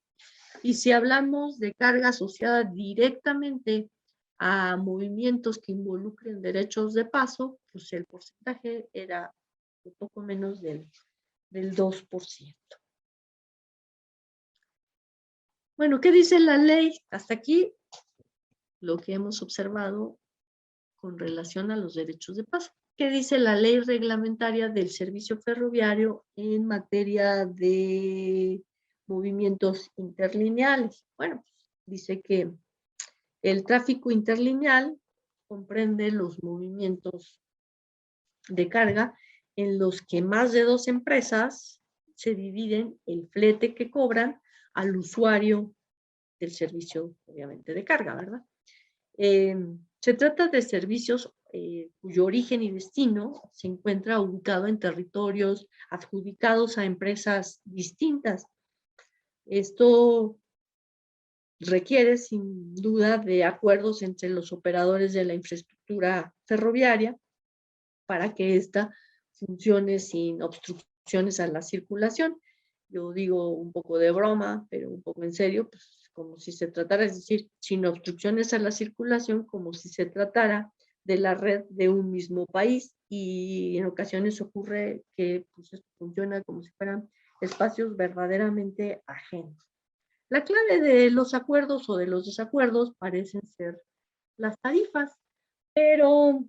Y si hablamos de carga asociada directamente a movimientos que involucren derechos de paso, pues el porcentaje era un poco menos del 2%. Bueno, ¿qué dice la ley? Hasta aquí lo que hemos observado con relación a los derechos de paso. ¿Qué dice la ley reglamentaria del servicio ferroviario en materia de movimientos interlineales? Bueno, dice que el tráfico interlineal comprende los movimientos de carga en los que más de dos empresas se dividen el flete que cobran al usuario del servicio, obviamente, de carga, ¿verdad? Se trata de servicios cuyo origen y destino se encuentra ubicado en territorios adjudicados a empresas distintas. Esto requiere sin duda de acuerdos entre los operadores de la infraestructura ferroviaria para que ésta funcione sin obstrucciones a la circulación. Yo digo un poco de broma, pero un poco en serio, pues como si se tratara, es decir, sin obstrucciones a la circulación, como si se tratara de la red de un mismo país, y en ocasiones ocurre que pues, esto funciona como si fueran espacios verdaderamente ajenos. La clave de los acuerdos o de los desacuerdos parecen ser las tarifas, pero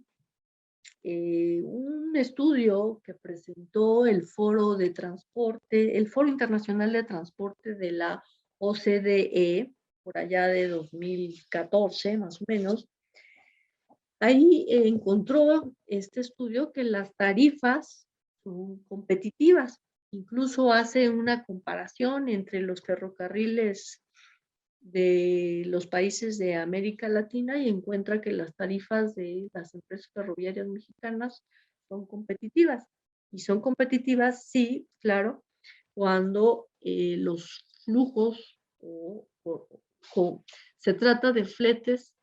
un estudio que presentó el Foro de Transporte, el Foro Internacional de Transporte de la OCDE, por allá de 2014 más o menos, ahí encontró este estudio que las tarifas son competitivas. Incluso hace una comparación entre los ferrocarriles de los países de América Latina y encuentra que las tarifas de las empresas ferroviarias mexicanas son competitivas. Y son competitivas, sí, claro, cuando los flujos se trata de fletes,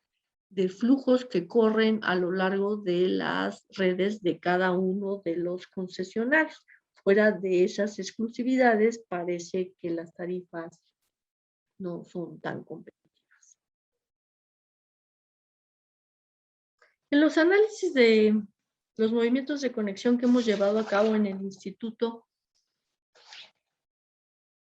de flujos que corren a lo largo de las redes de cada uno de los concesionarios. Fuera de esas exclusividades, parece que las tarifas no son tan competitivas. En los análisis de los movimientos de conexión que hemos llevado a cabo en el instituto,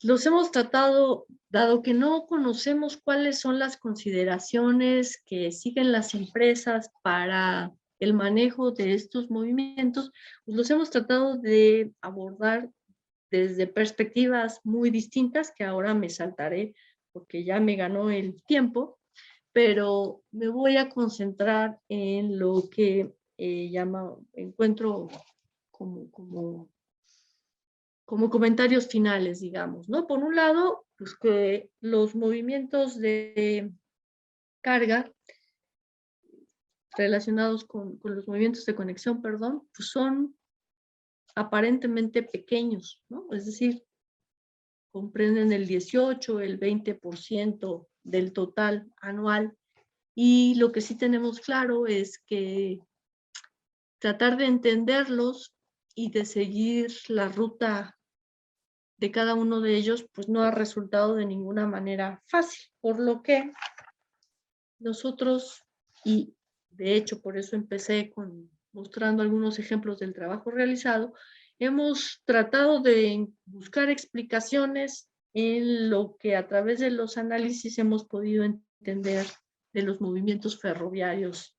los hemos tratado, dado que no conocemos cuáles son las consideraciones que siguen las empresas para el manejo de estos movimientos, pues los hemos tratado de abordar desde perspectivas muy distintas, que ahora me saltaré porque ya me ganó el tiempo, pero me voy a concentrar en lo que encuentro como comentarios finales, digamos, ¿no? Por un lado, pues que los movimientos de carga relacionados con los movimientos de conexión, perdón, pues son aparentemente pequeños, ¿no? Es decir, comprenden el 18, el 20% del total anual, y lo que sí tenemos claro es que tratar de entenderlos y de seguir la ruta de cada uno de ellos, pues no ha resultado de ninguna manera fácil, por lo que nosotros, y de hecho por eso empecé mostrando algunos ejemplos del trabajo realizado, hemos tratado de buscar explicaciones en lo que a través de los análisis hemos podido entender de los movimientos ferroviarios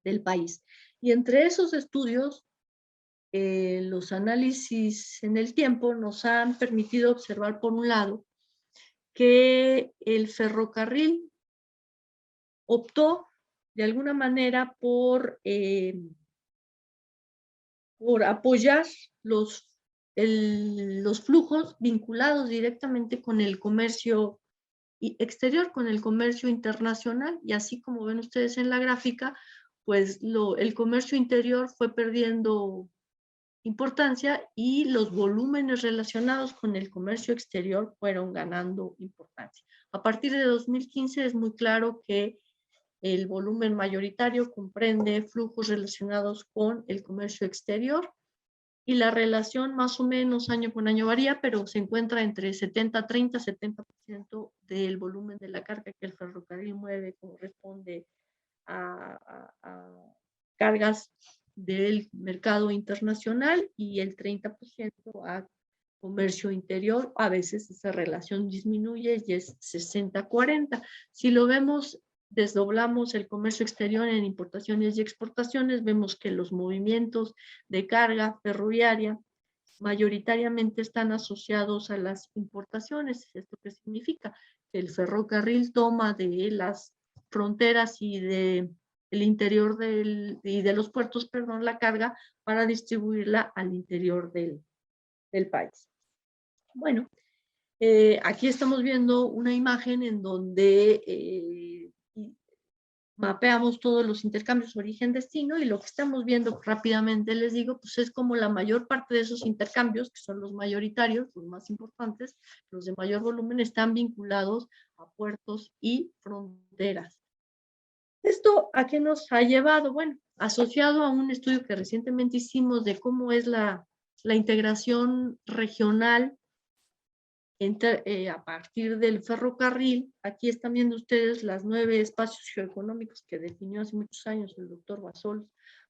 del país. Y entre esos estudios, los análisis en el tiempo nos han permitido observar, por un lado, que el ferrocarril optó de alguna manera por apoyar los flujos vinculados directamente con el comercio exterior, con el comercio internacional, y así como ven ustedes en la gráfica, pues el comercio interior fue perdiendo importancia y los volúmenes relacionados con el comercio exterior fueron ganando importancia. A partir de 2015 es muy claro que el volumen mayoritario comprende flujos relacionados con el comercio exterior y la relación más o menos año con año varía, pero se encuentra entre 70-30, 70% del volumen de la carga que el ferrocarril mueve corresponde a cargas del mercado internacional y el 30% a comercio interior. A veces esa relación disminuye y es 60-40. Si lo vemos, desdoblamos el comercio exterior en importaciones y exportaciones, vemos que los movimientos de carga ferroviaria mayoritariamente están asociados a las importaciones. ¿Esto qué significa? Que el ferrocarril toma de las fronteras y del interior y de los puertos, perdón, la carga para distribuirla al interior del país. Bueno, aquí estamos viendo una imagen en donde mapeamos todos los intercambios origen-destino, y lo que estamos viendo rápidamente, les digo, pues es como la mayor parte de esos intercambios, que son los mayoritarios, los más importantes, los de mayor volumen, están vinculados a puertos y fronteras. ¿Esto a qué nos ha llevado? Bueno, asociado a un estudio que recientemente hicimos de cómo es la integración regional a partir del ferrocarril. Aquí están viendo ustedes las 9 espacios geoeconómicos que definió hace muchos años el doctor Bassols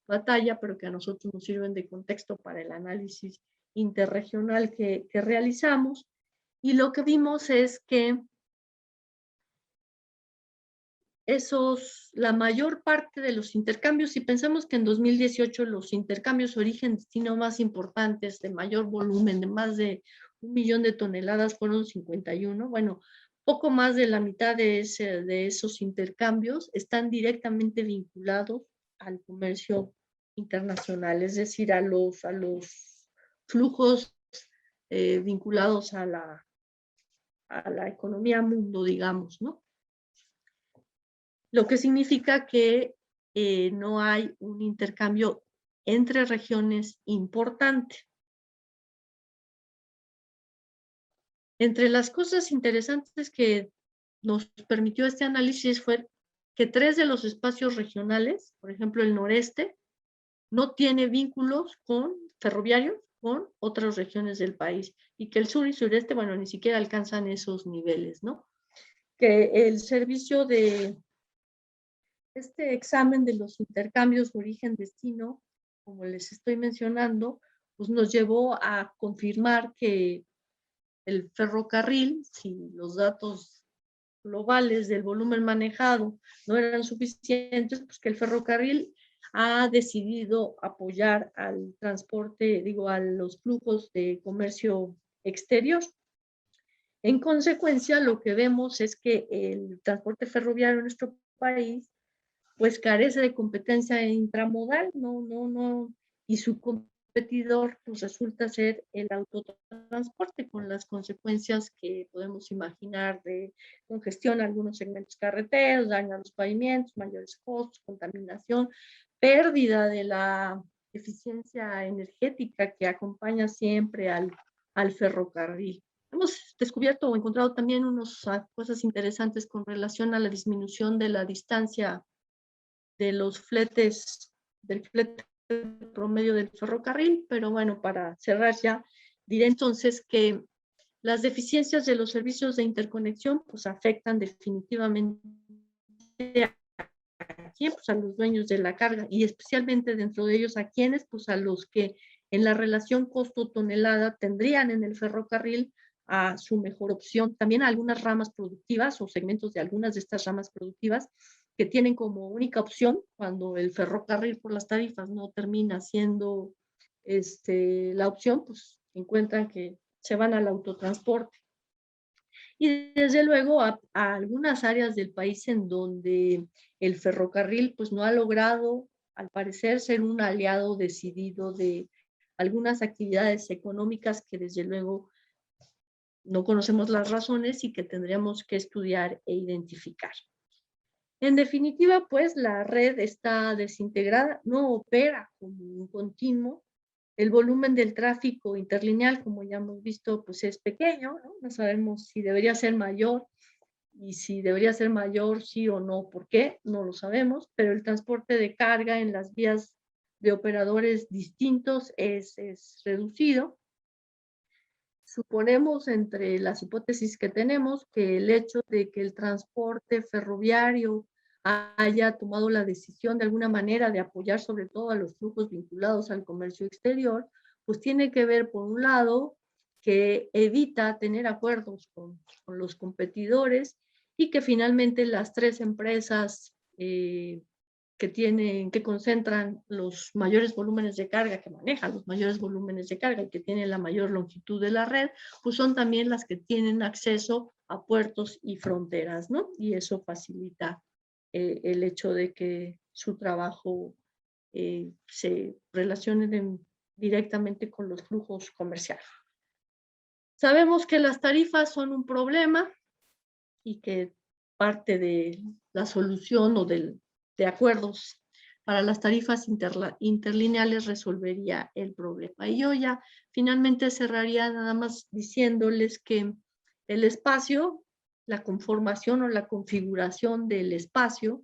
Batalla, pero que a nosotros nos sirven de contexto para el análisis interregional que realizamos. Y lo que vimos es que la mayor parte de los intercambios, si pensamos que en 2018 los intercambios origen-destino más importantes, de mayor volumen, de más de 1 millón de toneladas, fueron 51, bueno, poco más de la mitad de esos intercambios están directamente vinculados al comercio internacional, es decir, a los flujos vinculados a la economía mundo, digamos, ¿no? Lo que significa que no hay un intercambio entre regiones importante. Entre las cosas interesantes que nos permitió este análisis fue que 3 de los espacios regionales, por ejemplo el noreste, no tiene vínculos ferroviarios con otras regiones del país, y que el sur y sureste, bueno, ni siquiera alcanzan esos niveles, ¿no? Que el servicio de este examen de los intercambios origen-destino, como les estoy mencionando, pues nos llevó a confirmar que el ferrocarril, si los datos globales del volumen manejado no eran suficientes, pues que el ferrocarril ha decidido apoyar al transporte, a los flujos de comercio exterior. En consecuencia, lo que vemos es que el transporte ferroviario en nuestro país pues carece de competencia intramodal, y su competidor pues resulta ser el autotransporte, con las consecuencias que podemos imaginar de congestión a algunos segmentos carreteros, daño a los pavimentos, mayores costos, contaminación, pérdida de la eficiencia energética que acompaña siempre al ferrocarril. Hemos descubierto o encontrado también unas cosas interesantes con relación a la disminución de la distancia de los fletes, del flete promedio del ferrocarril, pero bueno, para cerrar ya, diré entonces que las deficiencias de los servicios de interconexión pues afectan definitivamente a quién, pues a los dueños de la carga, y especialmente dentro de ellos a quienes, pues a los que en la relación costo-tonelada tendrían en el ferrocarril a su mejor opción. También a algunas ramas productivas o segmentos de algunas de estas ramas productivas que tienen como única opción, cuando el ferrocarril por las tarifas no termina siendo la opción, pues encuentran que se van al autotransporte. Y desde luego a algunas áreas del país en donde el ferrocarril pues no ha logrado, al parecer, ser un aliado decidido de algunas actividades económicas que desde luego no conocemos las razones y que tendríamos que estudiar e identificar. En definitiva, pues la red está desintegrada, no opera como un continuo. El volumen del tráfico interlineal, como ya hemos visto, pues es pequeño, ¿no? No sabemos si debería ser mayor, y si debería ser mayor, sí o no, ¿por qué? No lo sabemos, pero el transporte de carga en las vías de operadores distintos es reducido. Suponemos, entre las hipótesis que tenemos, que el hecho de que el transporte ferroviario haya tomado la decisión de alguna manera de apoyar sobre todo a los flujos vinculados al comercio exterior, pues tiene que ver, por un lado, que evita tener acuerdos con los competidores, y que finalmente las tres empresas que concentran los mayores volúmenes de carga, que manejan los mayores volúmenes de carga y que tienen la mayor longitud de la red, pues son también las que tienen acceso a puertos y fronteras, ¿no? Y eso facilita el hecho de que su trabajo se relacione directamente con los flujos comerciales. Sabemos que las tarifas son un problema y que parte de la solución o de acuerdos para las tarifas interlineales resolvería el problema. Y yo ya finalmente cerraría nada más diciéndoles que el espacio, la conformación o la configuración del espacio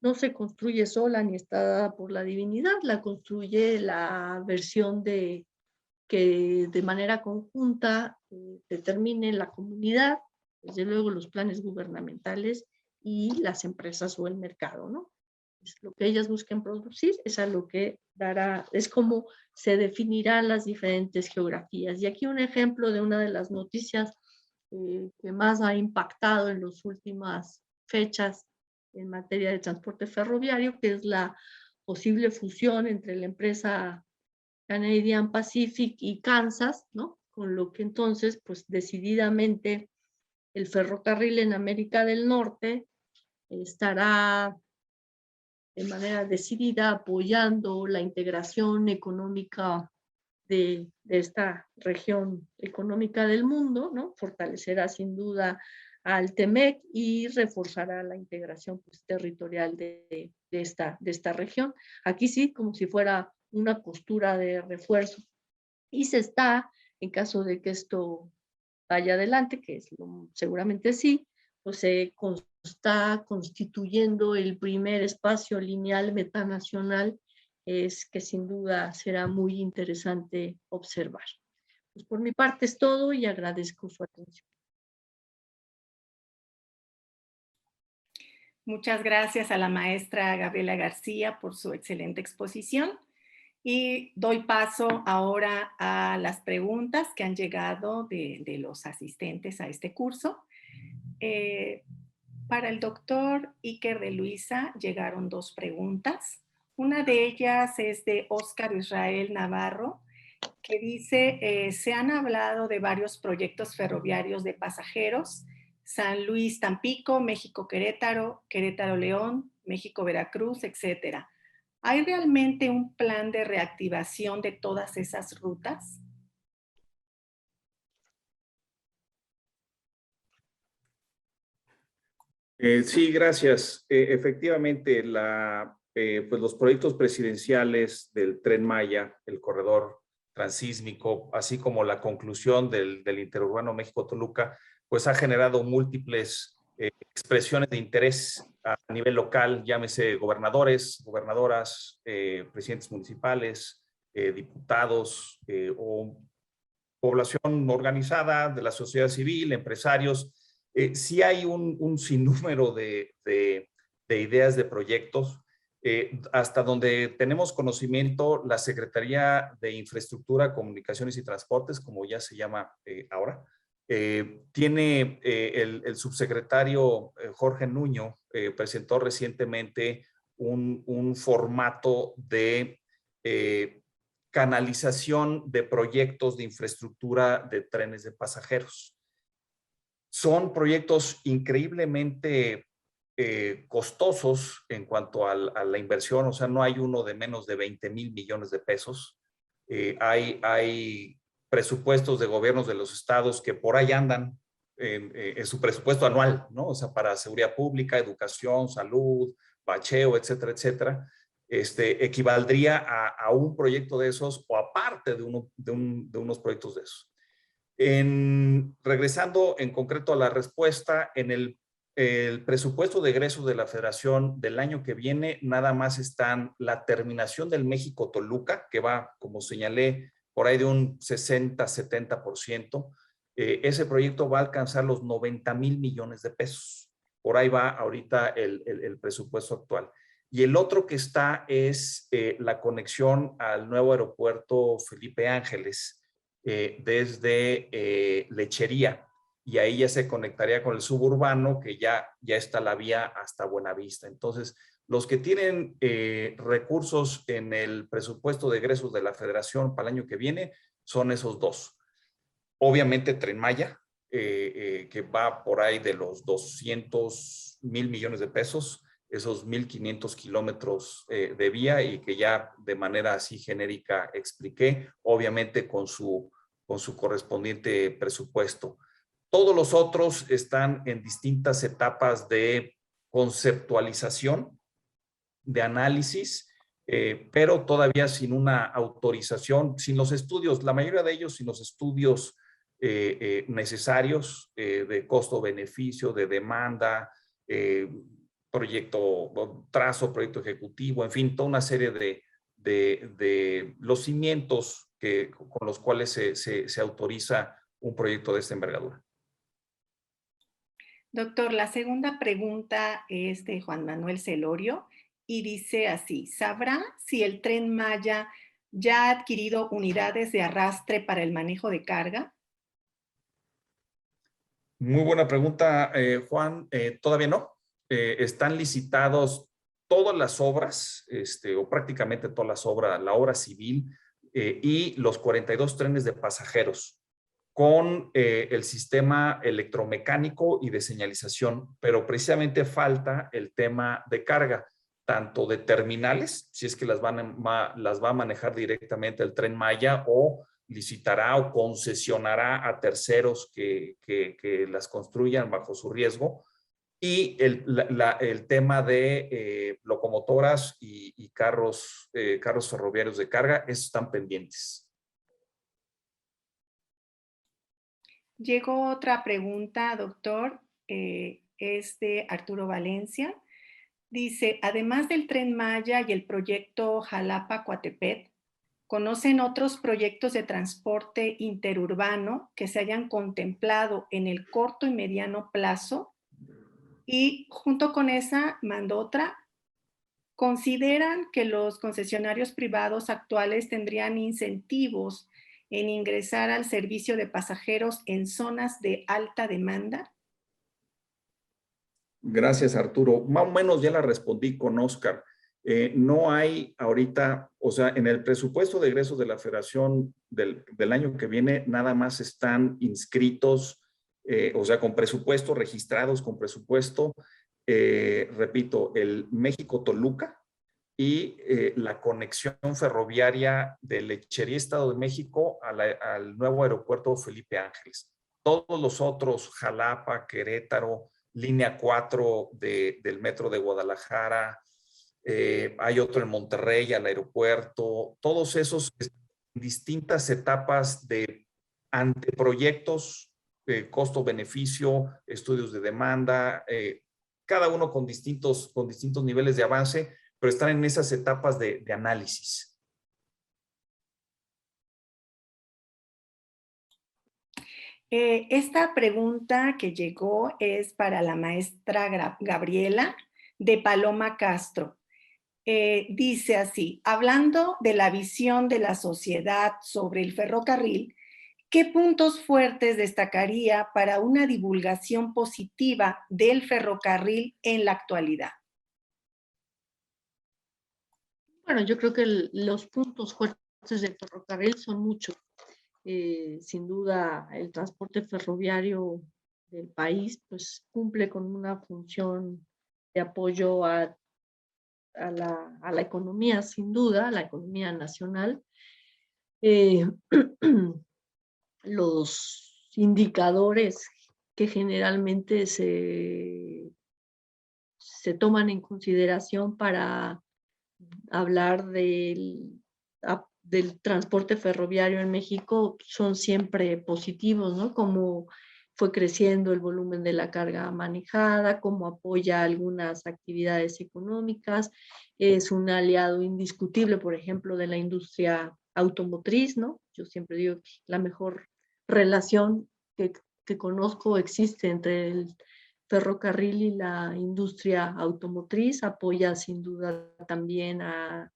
no se construye sola ni está dada por la divinidad, la construye la versión que de manera conjunta determine la comunidad, desde luego los planes gubernamentales y las empresas o el mercado, ¿no? Es lo que ellas busquen producir, es a lo que dará, es como se definirán las diferentes geografías. Y aquí un ejemplo de una de las noticias que más ha impactado en las últimas fechas en materia de transporte ferroviario, que es la posible fusión entre la empresa Canadian Pacific y Kansas, ¿no? Con lo que entonces, pues decididamente, el ferrocarril en América del Norte estará de manera decidida apoyando la integración económica de esta región económica del mundo, ¿no? Fortalecerá sin duda al TEMEC y reforzará la integración pues, territorial de esta región. Aquí sí, como si fuera una postura de refuerzo. Y se está, en caso de que esto vaya adelante, que seguramente sí, pues se está constituyendo el primer espacio lineal metanacional, que sin duda será muy interesante observar. Pues por mi parte es todo y agradezco su atención. Muchas gracias a la maestra Gabriela García por su excelente exposición. Y doy paso ahora a las preguntas que han llegado de los asistentes a este curso. Para el doctor Iker de Luisa llegaron dos preguntas. Una de ellas es de Óscar Israel Navarro, que dice, se han hablado de varios proyectos ferroviarios de pasajeros, San Luis Tampico, México Querétaro, Querétaro León, México Veracruz, etcétera. ¿Hay realmente un plan de reactivación de todas esas rutas? Sí, gracias. Efectivamente, pues los proyectos presidenciales del Tren Maya, el corredor transísmico, así como la conclusión del interurbano México-Toluca, pues ha generado múltiples expresiones de interés a nivel local, llámese gobernadores, gobernadoras, presidentes municipales, diputados o población organizada de la sociedad civil, empresarios. Sí hay un sinnúmero de ideas, de proyectos. Hasta donde tenemos conocimiento, la Secretaría de Infraestructura, Comunicaciones y Transportes, como ya se llama ahora, tiene el subsecretario Jorge Nuño, presentó recientemente un formato de canalización de proyectos de infraestructura de trenes de pasajeros. Son proyectos increíblemente costosos en cuanto a la inversión, o sea, no hay uno de menos de 20,000 millones de pesos. Hay presupuestos de gobiernos de los estados que por ahí andan en su presupuesto anual, ¿no? O sea, para seguridad pública, educación, salud, bacheo, etcétera, etcétera. Equivaldría a un proyecto de esos o aparte de unos proyectos de esos. Regresando en concreto a la respuesta, en el presupuesto de egresos de la Federación del año que viene, nada más están la terminación del México-Toluca, que va, como señalé, por ahí de un 60-70%. Ese proyecto va a alcanzar los 90,000 millones de pesos. Por ahí va ahorita el presupuesto actual. Y el otro que está es la conexión al nuevo aeropuerto Felipe Ángeles desde Lechería. Y ahí ya se conectaría con el suburbano, que ya está la vía hasta Buenavista. Entonces, los que tienen recursos en el presupuesto de egresos de la Federación para el año que viene son esos dos. Obviamente Tren Maya, que va por ahí de los 200,000 millones de pesos, esos 1,500 kilómetros de vía, y que ya de manera así genérica expliqué, obviamente con su correspondiente presupuesto. Todos los otros están en distintas etapas de conceptualización, de análisis, pero todavía sin una autorización, sin los estudios, la mayoría de ellos sin los estudios necesarios de costo-beneficio, de demanda, proyecto trazo, proyecto ejecutivo, en fin, toda una serie de los cimientos con los cuales se autoriza un proyecto de esta envergadura. Doctor, la segunda pregunta es de Juan Manuel Celorio y dice así: ¿sabrá si el Tren Maya ya ha adquirido unidades de arrastre para el manejo de carga? Muy buena pregunta, Juan. Todavía no. Están licitados todas las obras, o prácticamente todas las obras, la obra civil y los 42 trenes de pasajeros con el sistema electromecánico y de señalización, pero precisamente falta el tema de carga, tanto de terminales, si es que las va a manejar directamente el Tren Maya, o licitará o concesionará a terceros que las construyan bajo su riesgo, y el tema de locomotoras y carros ferroviarios de carga, esos están pendientes. Llegó otra pregunta, doctor, es de Arturo Valencia. Dice: además del Tren Maya y el proyecto Jalapa-Coatepec, ¿conocen otros proyectos de transporte interurbano que se hayan contemplado en el corto y mediano plazo? Y junto con esa, mandó otra. ¿Consideran que los concesionarios privados actuales tendrían incentivos en ingresar al servicio de pasajeros en zonas de alta demanda? Gracias, Arturo. Más o menos ya la respondí con Oscar. No hay ahorita, o sea, en el presupuesto de egresos de la Federación del año que viene, nada más están inscritos, o sea, con presupuesto, registrados con presupuesto, repito, el México-Toluca y la conexión ferroviaria de Lechería, Estado de México, al nuevo aeropuerto Felipe Ángeles. Todos los otros, Jalapa, Querétaro, línea 4 del metro de Guadalajara, hay otro en Monterrey, al aeropuerto, todos esos en distintas etapas de anteproyectos, costo-beneficio, estudios de demanda, cada uno con distintos niveles de avance, pero están en esas etapas de análisis. Esta pregunta que llegó es para la maestra Gabriela de Paloma Castro. Dice así: hablando de la visión de la sociedad sobre el ferrocarril, ¿qué puntos fuertes destacaría para una divulgación positiva del ferrocarril en la actualidad? Bueno, yo creo que los puntos fuertes del ferrocarril son muchos. Sin duda, el transporte ferroviario del país pues cumple con una función de apoyo a la economía, sin duda, a la economía nacional. Los indicadores que generalmente se toman en consideración para hablar del transporte ferroviario en México son siempre positivos, ¿no? Como fue creciendo el volumen de la carga manejada, cómo apoya algunas actividades económicas, es un aliado indiscutible, por ejemplo, de la industria automotriz, ¿no? Yo siempre digo que la mejor relación que conozco existe entre el ferrocarril y la industria automotriz, apoya sin duda también al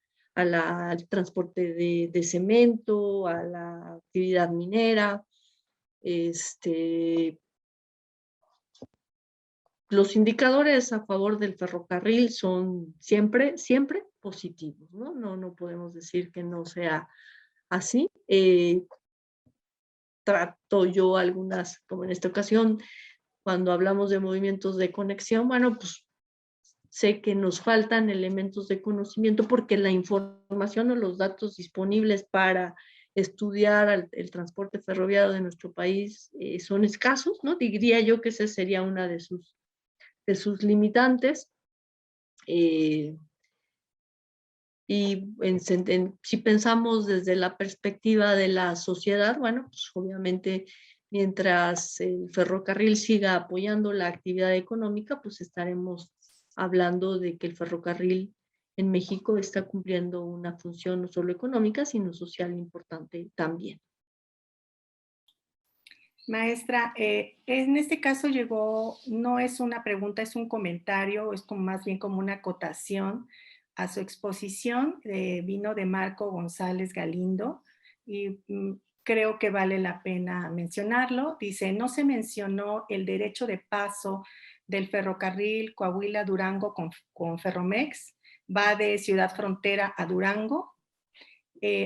transporte de cemento, a la actividad minera. Los indicadores a favor del ferrocarril son siempre positivos, ¿no? No podemos decir que no sea así. Trato yo algunas, como en esta ocasión, cuando hablamos de movimientos de conexión, bueno, pues sé que nos faltan elementos de conocimiento porque la información o los datos disponibles para estudiar el transporte ferroviario de nuestro país son escasos, ¿no? Diría yo que esa sería una de sus limitantes. Si pensamos desde la perspectiva de la sociedad, bueno, pues obviamente mientras el ferrocarril siga apoyando la actividad económica, pues estaremos hablando de que el ferrocarril en México está cumpliendo una función no solo económica, sino social importante también. Maestra, en este caso llegó, no es una pregunta, es un comentario, es como más bien como una acotación a su exposición, vino de Marco González Galindo, y creo que vale la pena mencionarlo. Dice: no se mencionó el derecho de paso del ferrocarril Coahuila-Durango con Ferromex, va de Ciudad Frontera a Durango,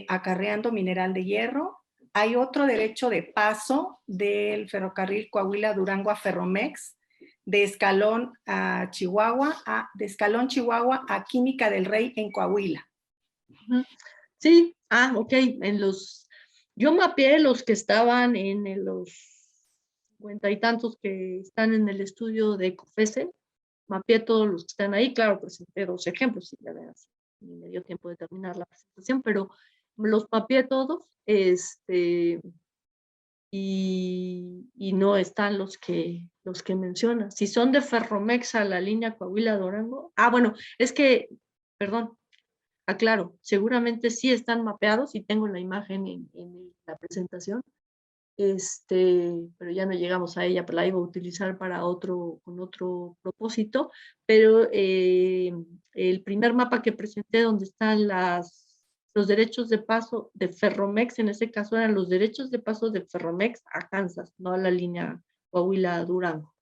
acarreando mineral de hierro. Hay otro derecho de paso del ferrocarril Coahuila-Durango a Ferromex, de Escalón a Chihuahua, Chihuahua a Química del Rey en Coahuila. Sí, ok. Yo mapeé los que estaban en los 50 y tantos que están en el estudio de COFESE, mapeé todos los que están ahí, claro, presenté 2 ejemplos, y ya verás, ni me dio tiempo de terminar la presentación, pero los mapeé todos, y no están los que menciona. Si son de Ferromex a la línea Coahuila-Durango, bueno, es que, perdón, aclaro, seguramente sí están mapeados y tengo la imagen en la presentación, pero ya no llegamos a ella, pero la iba a utilizar con otro propósito, pero el primer mapa que presenté donde están los derechos de paso de Ferromex, en ese caso eran los derechos de paso de Ferromex a Kansas, no a la línea Coahuila-Durango.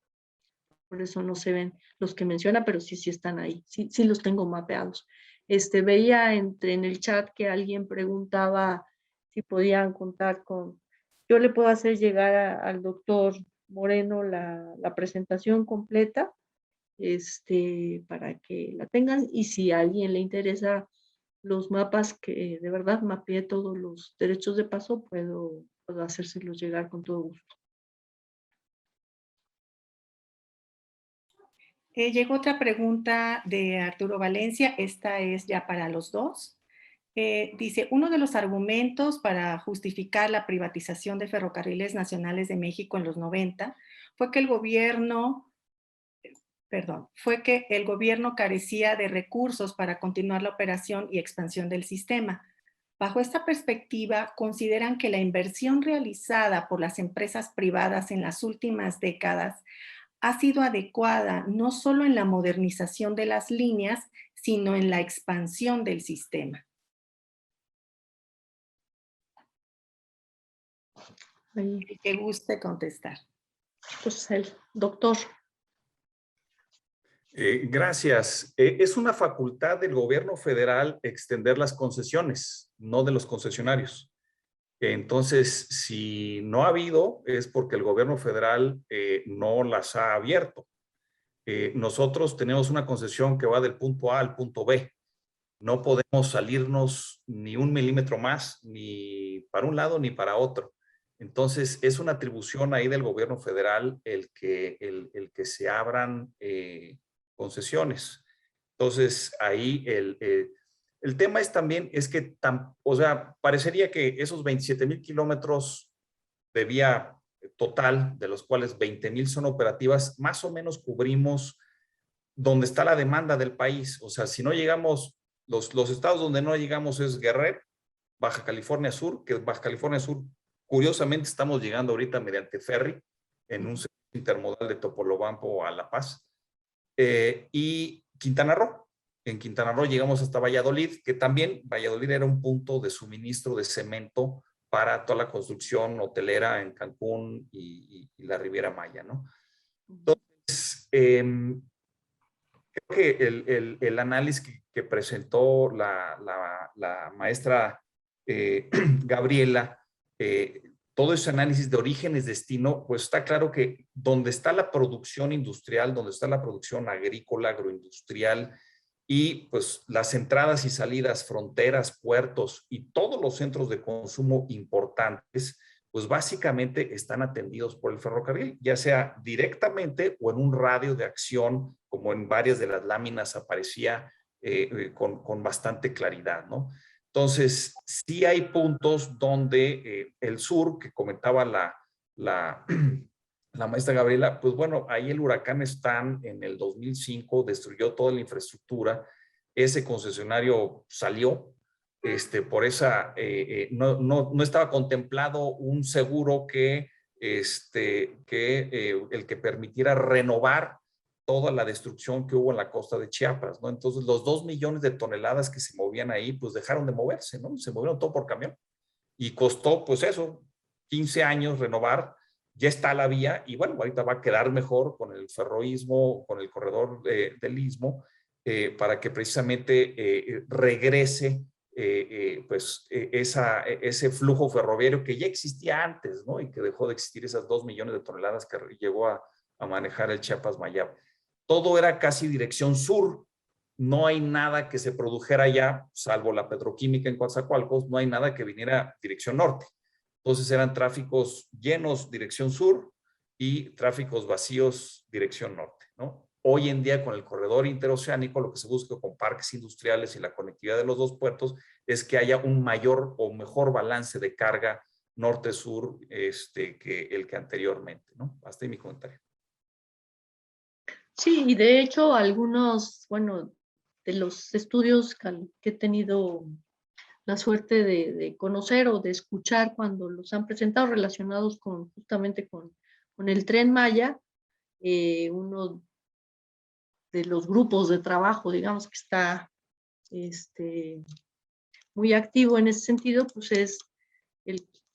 Por eso no se ven los que menciona, pero sí están ahí, sí los tengo mapeados. Veía en el chat que alguien preguntaba si podían contar con... Yo le puedo hacer llegar al doctor Moreno la presentación completa, para que la tengan, y si a alguien le interesa los mapas que de verdad mapeé todos los derechos de paso, puedo hacérselos llegar con todo gusto. Llegó otra pregunta de Arturo Valencia, esta es ya para los dos. Dice: uno de los argumentos para justificar la privatización de Ferrocarriles Nacionales de México en los 90 fue que el gobierno fue que el gobierno carecía de recursos para continuar la operación y expansión del sistema. Bajo esta perspectiva, consideran que la inversión realizada por las empresas privadas en las últimas décadas ha sido adecuada no solo en la modernización de las líneas, sino en la expansión del sistema. Ahí, El que guste contestar. pues el doctor. Gracias. Es una facultad del gobierno federal extender las concesiones, no de los concesionarios. Entonces, si no ha habido, es porque el gobierno federal no las ha abierto. Nosotros tenemos una concesión que va del punto A al punto B. No podemos salirnos ni un milímetro más, ni para un lado ni para otro. Entonces, es una atribución ahí del gobierno federal el que se abran concesiones. Entonces, ahí el tema es también, es que, o sea, parecería que esos 27,000 kilómetros de vía total, de los cuales 20,000 son operativas, más o menos cubrimos donde está la demanda del país. O sea, si no llegamos, los estados donde no llegamos es Guerrero, Baja California Sur, que Baja California Sur, curiosamente estamos llegando ahorita mediante ferry en un servicio intermodal de Topolobampo a La Paz, y Quintana Roo. En Quintana Roo llegamos hasta Valladolid, que también Valladolid era un punto de suministro de cemento para toda la construcción hotelera en Cancún y la Riviera Maya, ¿no? Entonces, creo que el análisis que presentó la maestra Gabriela, todo ese análisis de orígenes, destino, pues está claro que donde está la producción industrial, donde está la producción agrícola, agroindustrial, y pues las entradas y salidas, fronteras, puertos y todos los centros de consumo importantes, pues básicamente están atendidos por el ferrocarril, ya sea directamente o en un radio de acción, como en varias de las láminas aparecía con bastante claridad, ¿no? Entonces, sí hay puntos donde el sur, que comentaba la maestra Gabriela, pues bueno, ahí el huracán Stan en el 2005 destruyó toda la infraestructura, ese concesionario salió, por esa, no estaba contemplado un seguro que el que permitiera renovar toda la destrucción que hubo en la costa de Chiapas, ¿no? Entonces, los 2 millones de toneladas que se movían ahí, pues dejaron de moverse, ¿no? Se movieron todo por camión. Y costó, pues eso, 15 años renovar. Ya está la vía y bueno, ahorita va a quedar mejor con el ferroísmo, con el corredor del istmo, para que precisamente regrese ese flujo ferroviario que ya existía antes, ¿no? Y que dejó de existir esas 2 millones de toneladas que llegó a manejar el Chiapas-Mayab. Todo era casi dirección sur. No hay nada que se produjera allá, salvo la petroquímica en Coatzacoalcos, no hay nada que viniera dirección norte. Entonces eran tráficos llenos dirección sur y tráficos vacíos dirección norte, ¿no? Hoy en día con el corredor interoceánico lo que se busca con parques industriales y la conectividad de los dos puertos es que haya un mayor o mejor balance de carga norte-sur que el que anteriormente, ¿no? Hasta ahí mi comentario. Sí, y de hecho algunos, bueno, de los estudios que he tenido la suerte de conocer o de escuchar cuando los han presentado relacionados justamente con el Tren Maya, uno de los grupos de trabajo, digamos, que está muy activo en ese sentido, pues es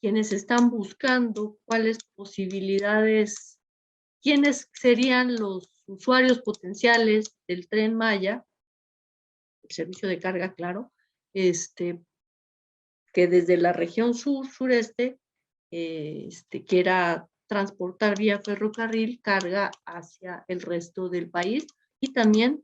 quienes están buscando cuáles posibilidades, quiénes serían los usuarios potenciales del Tren Maya, el servicio de carga, claro, que desde la región sur-sureste quiera transportar vía ferrocarril carga hacia el resto del país y también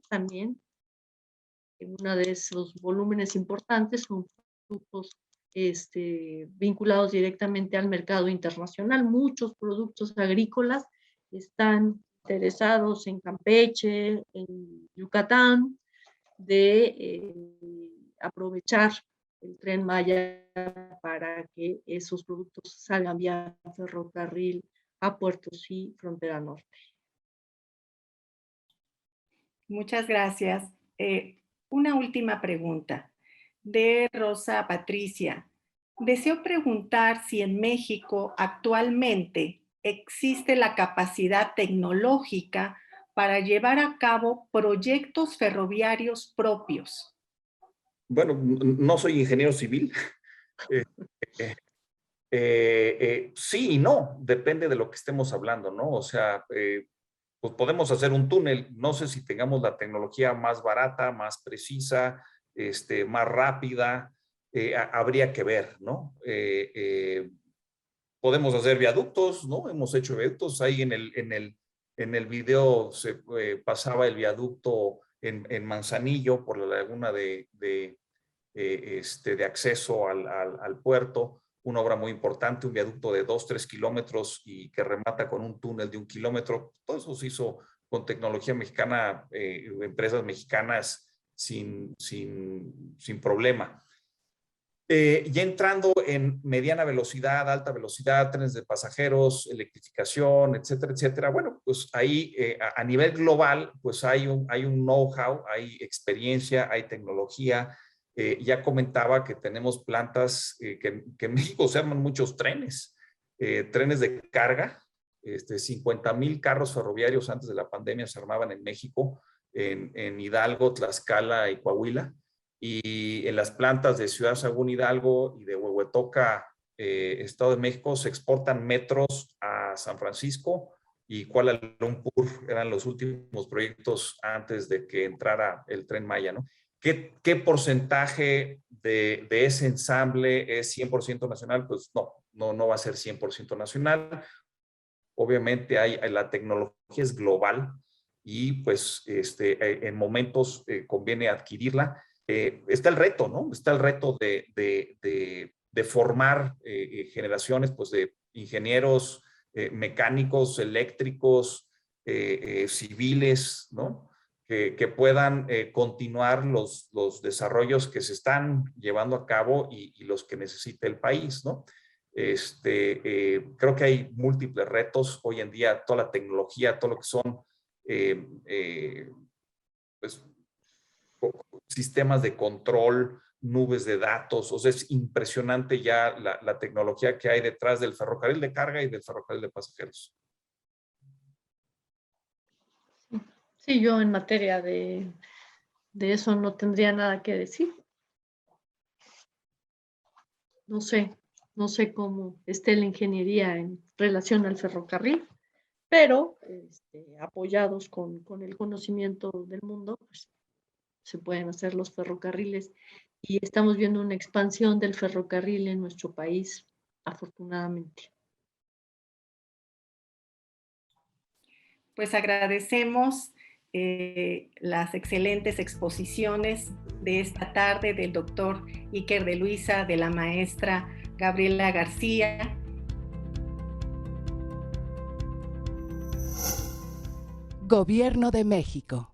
uno de esos volúmenes importantes son flujos vinculados directamente al mercado internacional. Muchos productos agrícolas están interesados en Campeche, en Yucatán, de aprovechar el Tren Maya para que esos productos salgan vía ferrocarril a puertos y frontera norte. Muchas gracias. Una última pregunta de Rosa Patricia. Deseo preguntar si en México actualmente existe la capacidad tecnológica para llevar a cabo proyectos ferroviarios propios. Bueno, no soy ingeniero civil. Eh, sí y no, depende de lo que estemos hablando, ¿no? O sea, pues podemos hacer un túnel, no sé si tengamos la tecnología más barata, más precisa, más rápida, habría que ver, ¿no? Podemos hacer viaductos, ¿no? Hemos hecho viaductos, ahí en el video se pasaba el viaducto en Manzanillo por la laguna de acceso al puerto, una obra muy importante, un viaducto de 2-3 kilómetros y que remata con un túnel de 1 kilómetro. Todo eso se hizo con tecnología mexicana, empresas mexicanas sin problema. Ya entrando en mediana velocidad, alta velocidad, trenes de pasajeros, electrificación, etcétera, etcétera. Bueno, pues ahí a nivel global, pues hay un know-how, hay experiencia, hay tecnología. Ya comentaba que tenemos plantas que en México se arman muchos trenes, trenes de carga. 50,000 carros ferroviarios antes de la pandemia se armaban en México, en Hidalgo, Tlaxcala y Coahuila. Y en las plantas de Ciudad Sagún, Hidalgo y de Huehuetoca, Estado de México, se exportan metros a San Francisco y Kuala Lumpur. Eran los últimos proyectos antes de que entrara el Tren Maya, ¿no? ¿Qué porcentaje de ese ensamble es 100% nacional? Pues no va a ser 100% nacional. Obviamente la tecnología es global y pues en momentos conviene adquirirla. Está el reto, ¿no? Está el reto de formar generaciones pues, de ingenieros, mecánicos, eléctricos, civiles, ¿no? Que puedan continuar los desarrollos que se están llevando a cabo y los que necesita el país, ¿no? Creo que hay múltiples retos hoy en día, toda la tecnología, todo lo que son pues, sistemas de control, nubes de datos. O sea, es impresionante ya la tecnología que hay detrás del ferrocarril de carga y del ferrocarril de pasajeros. Sí, yo en materia de eso no tendría nada que decir. No sé cómo esté la ingeniería en relación al ferrocarril, pero apoyados con el conocimiento del mundo, pues se pueden hacer los ferrocarriles y estamos viendo una expansión del ferrocarril en nuestro país, afortunadamente. Pues agradecemos las excelentes exposiciones de esta tarde del doctor Iker de Luisa, de la maestra Gabriela García. Gobierno de México.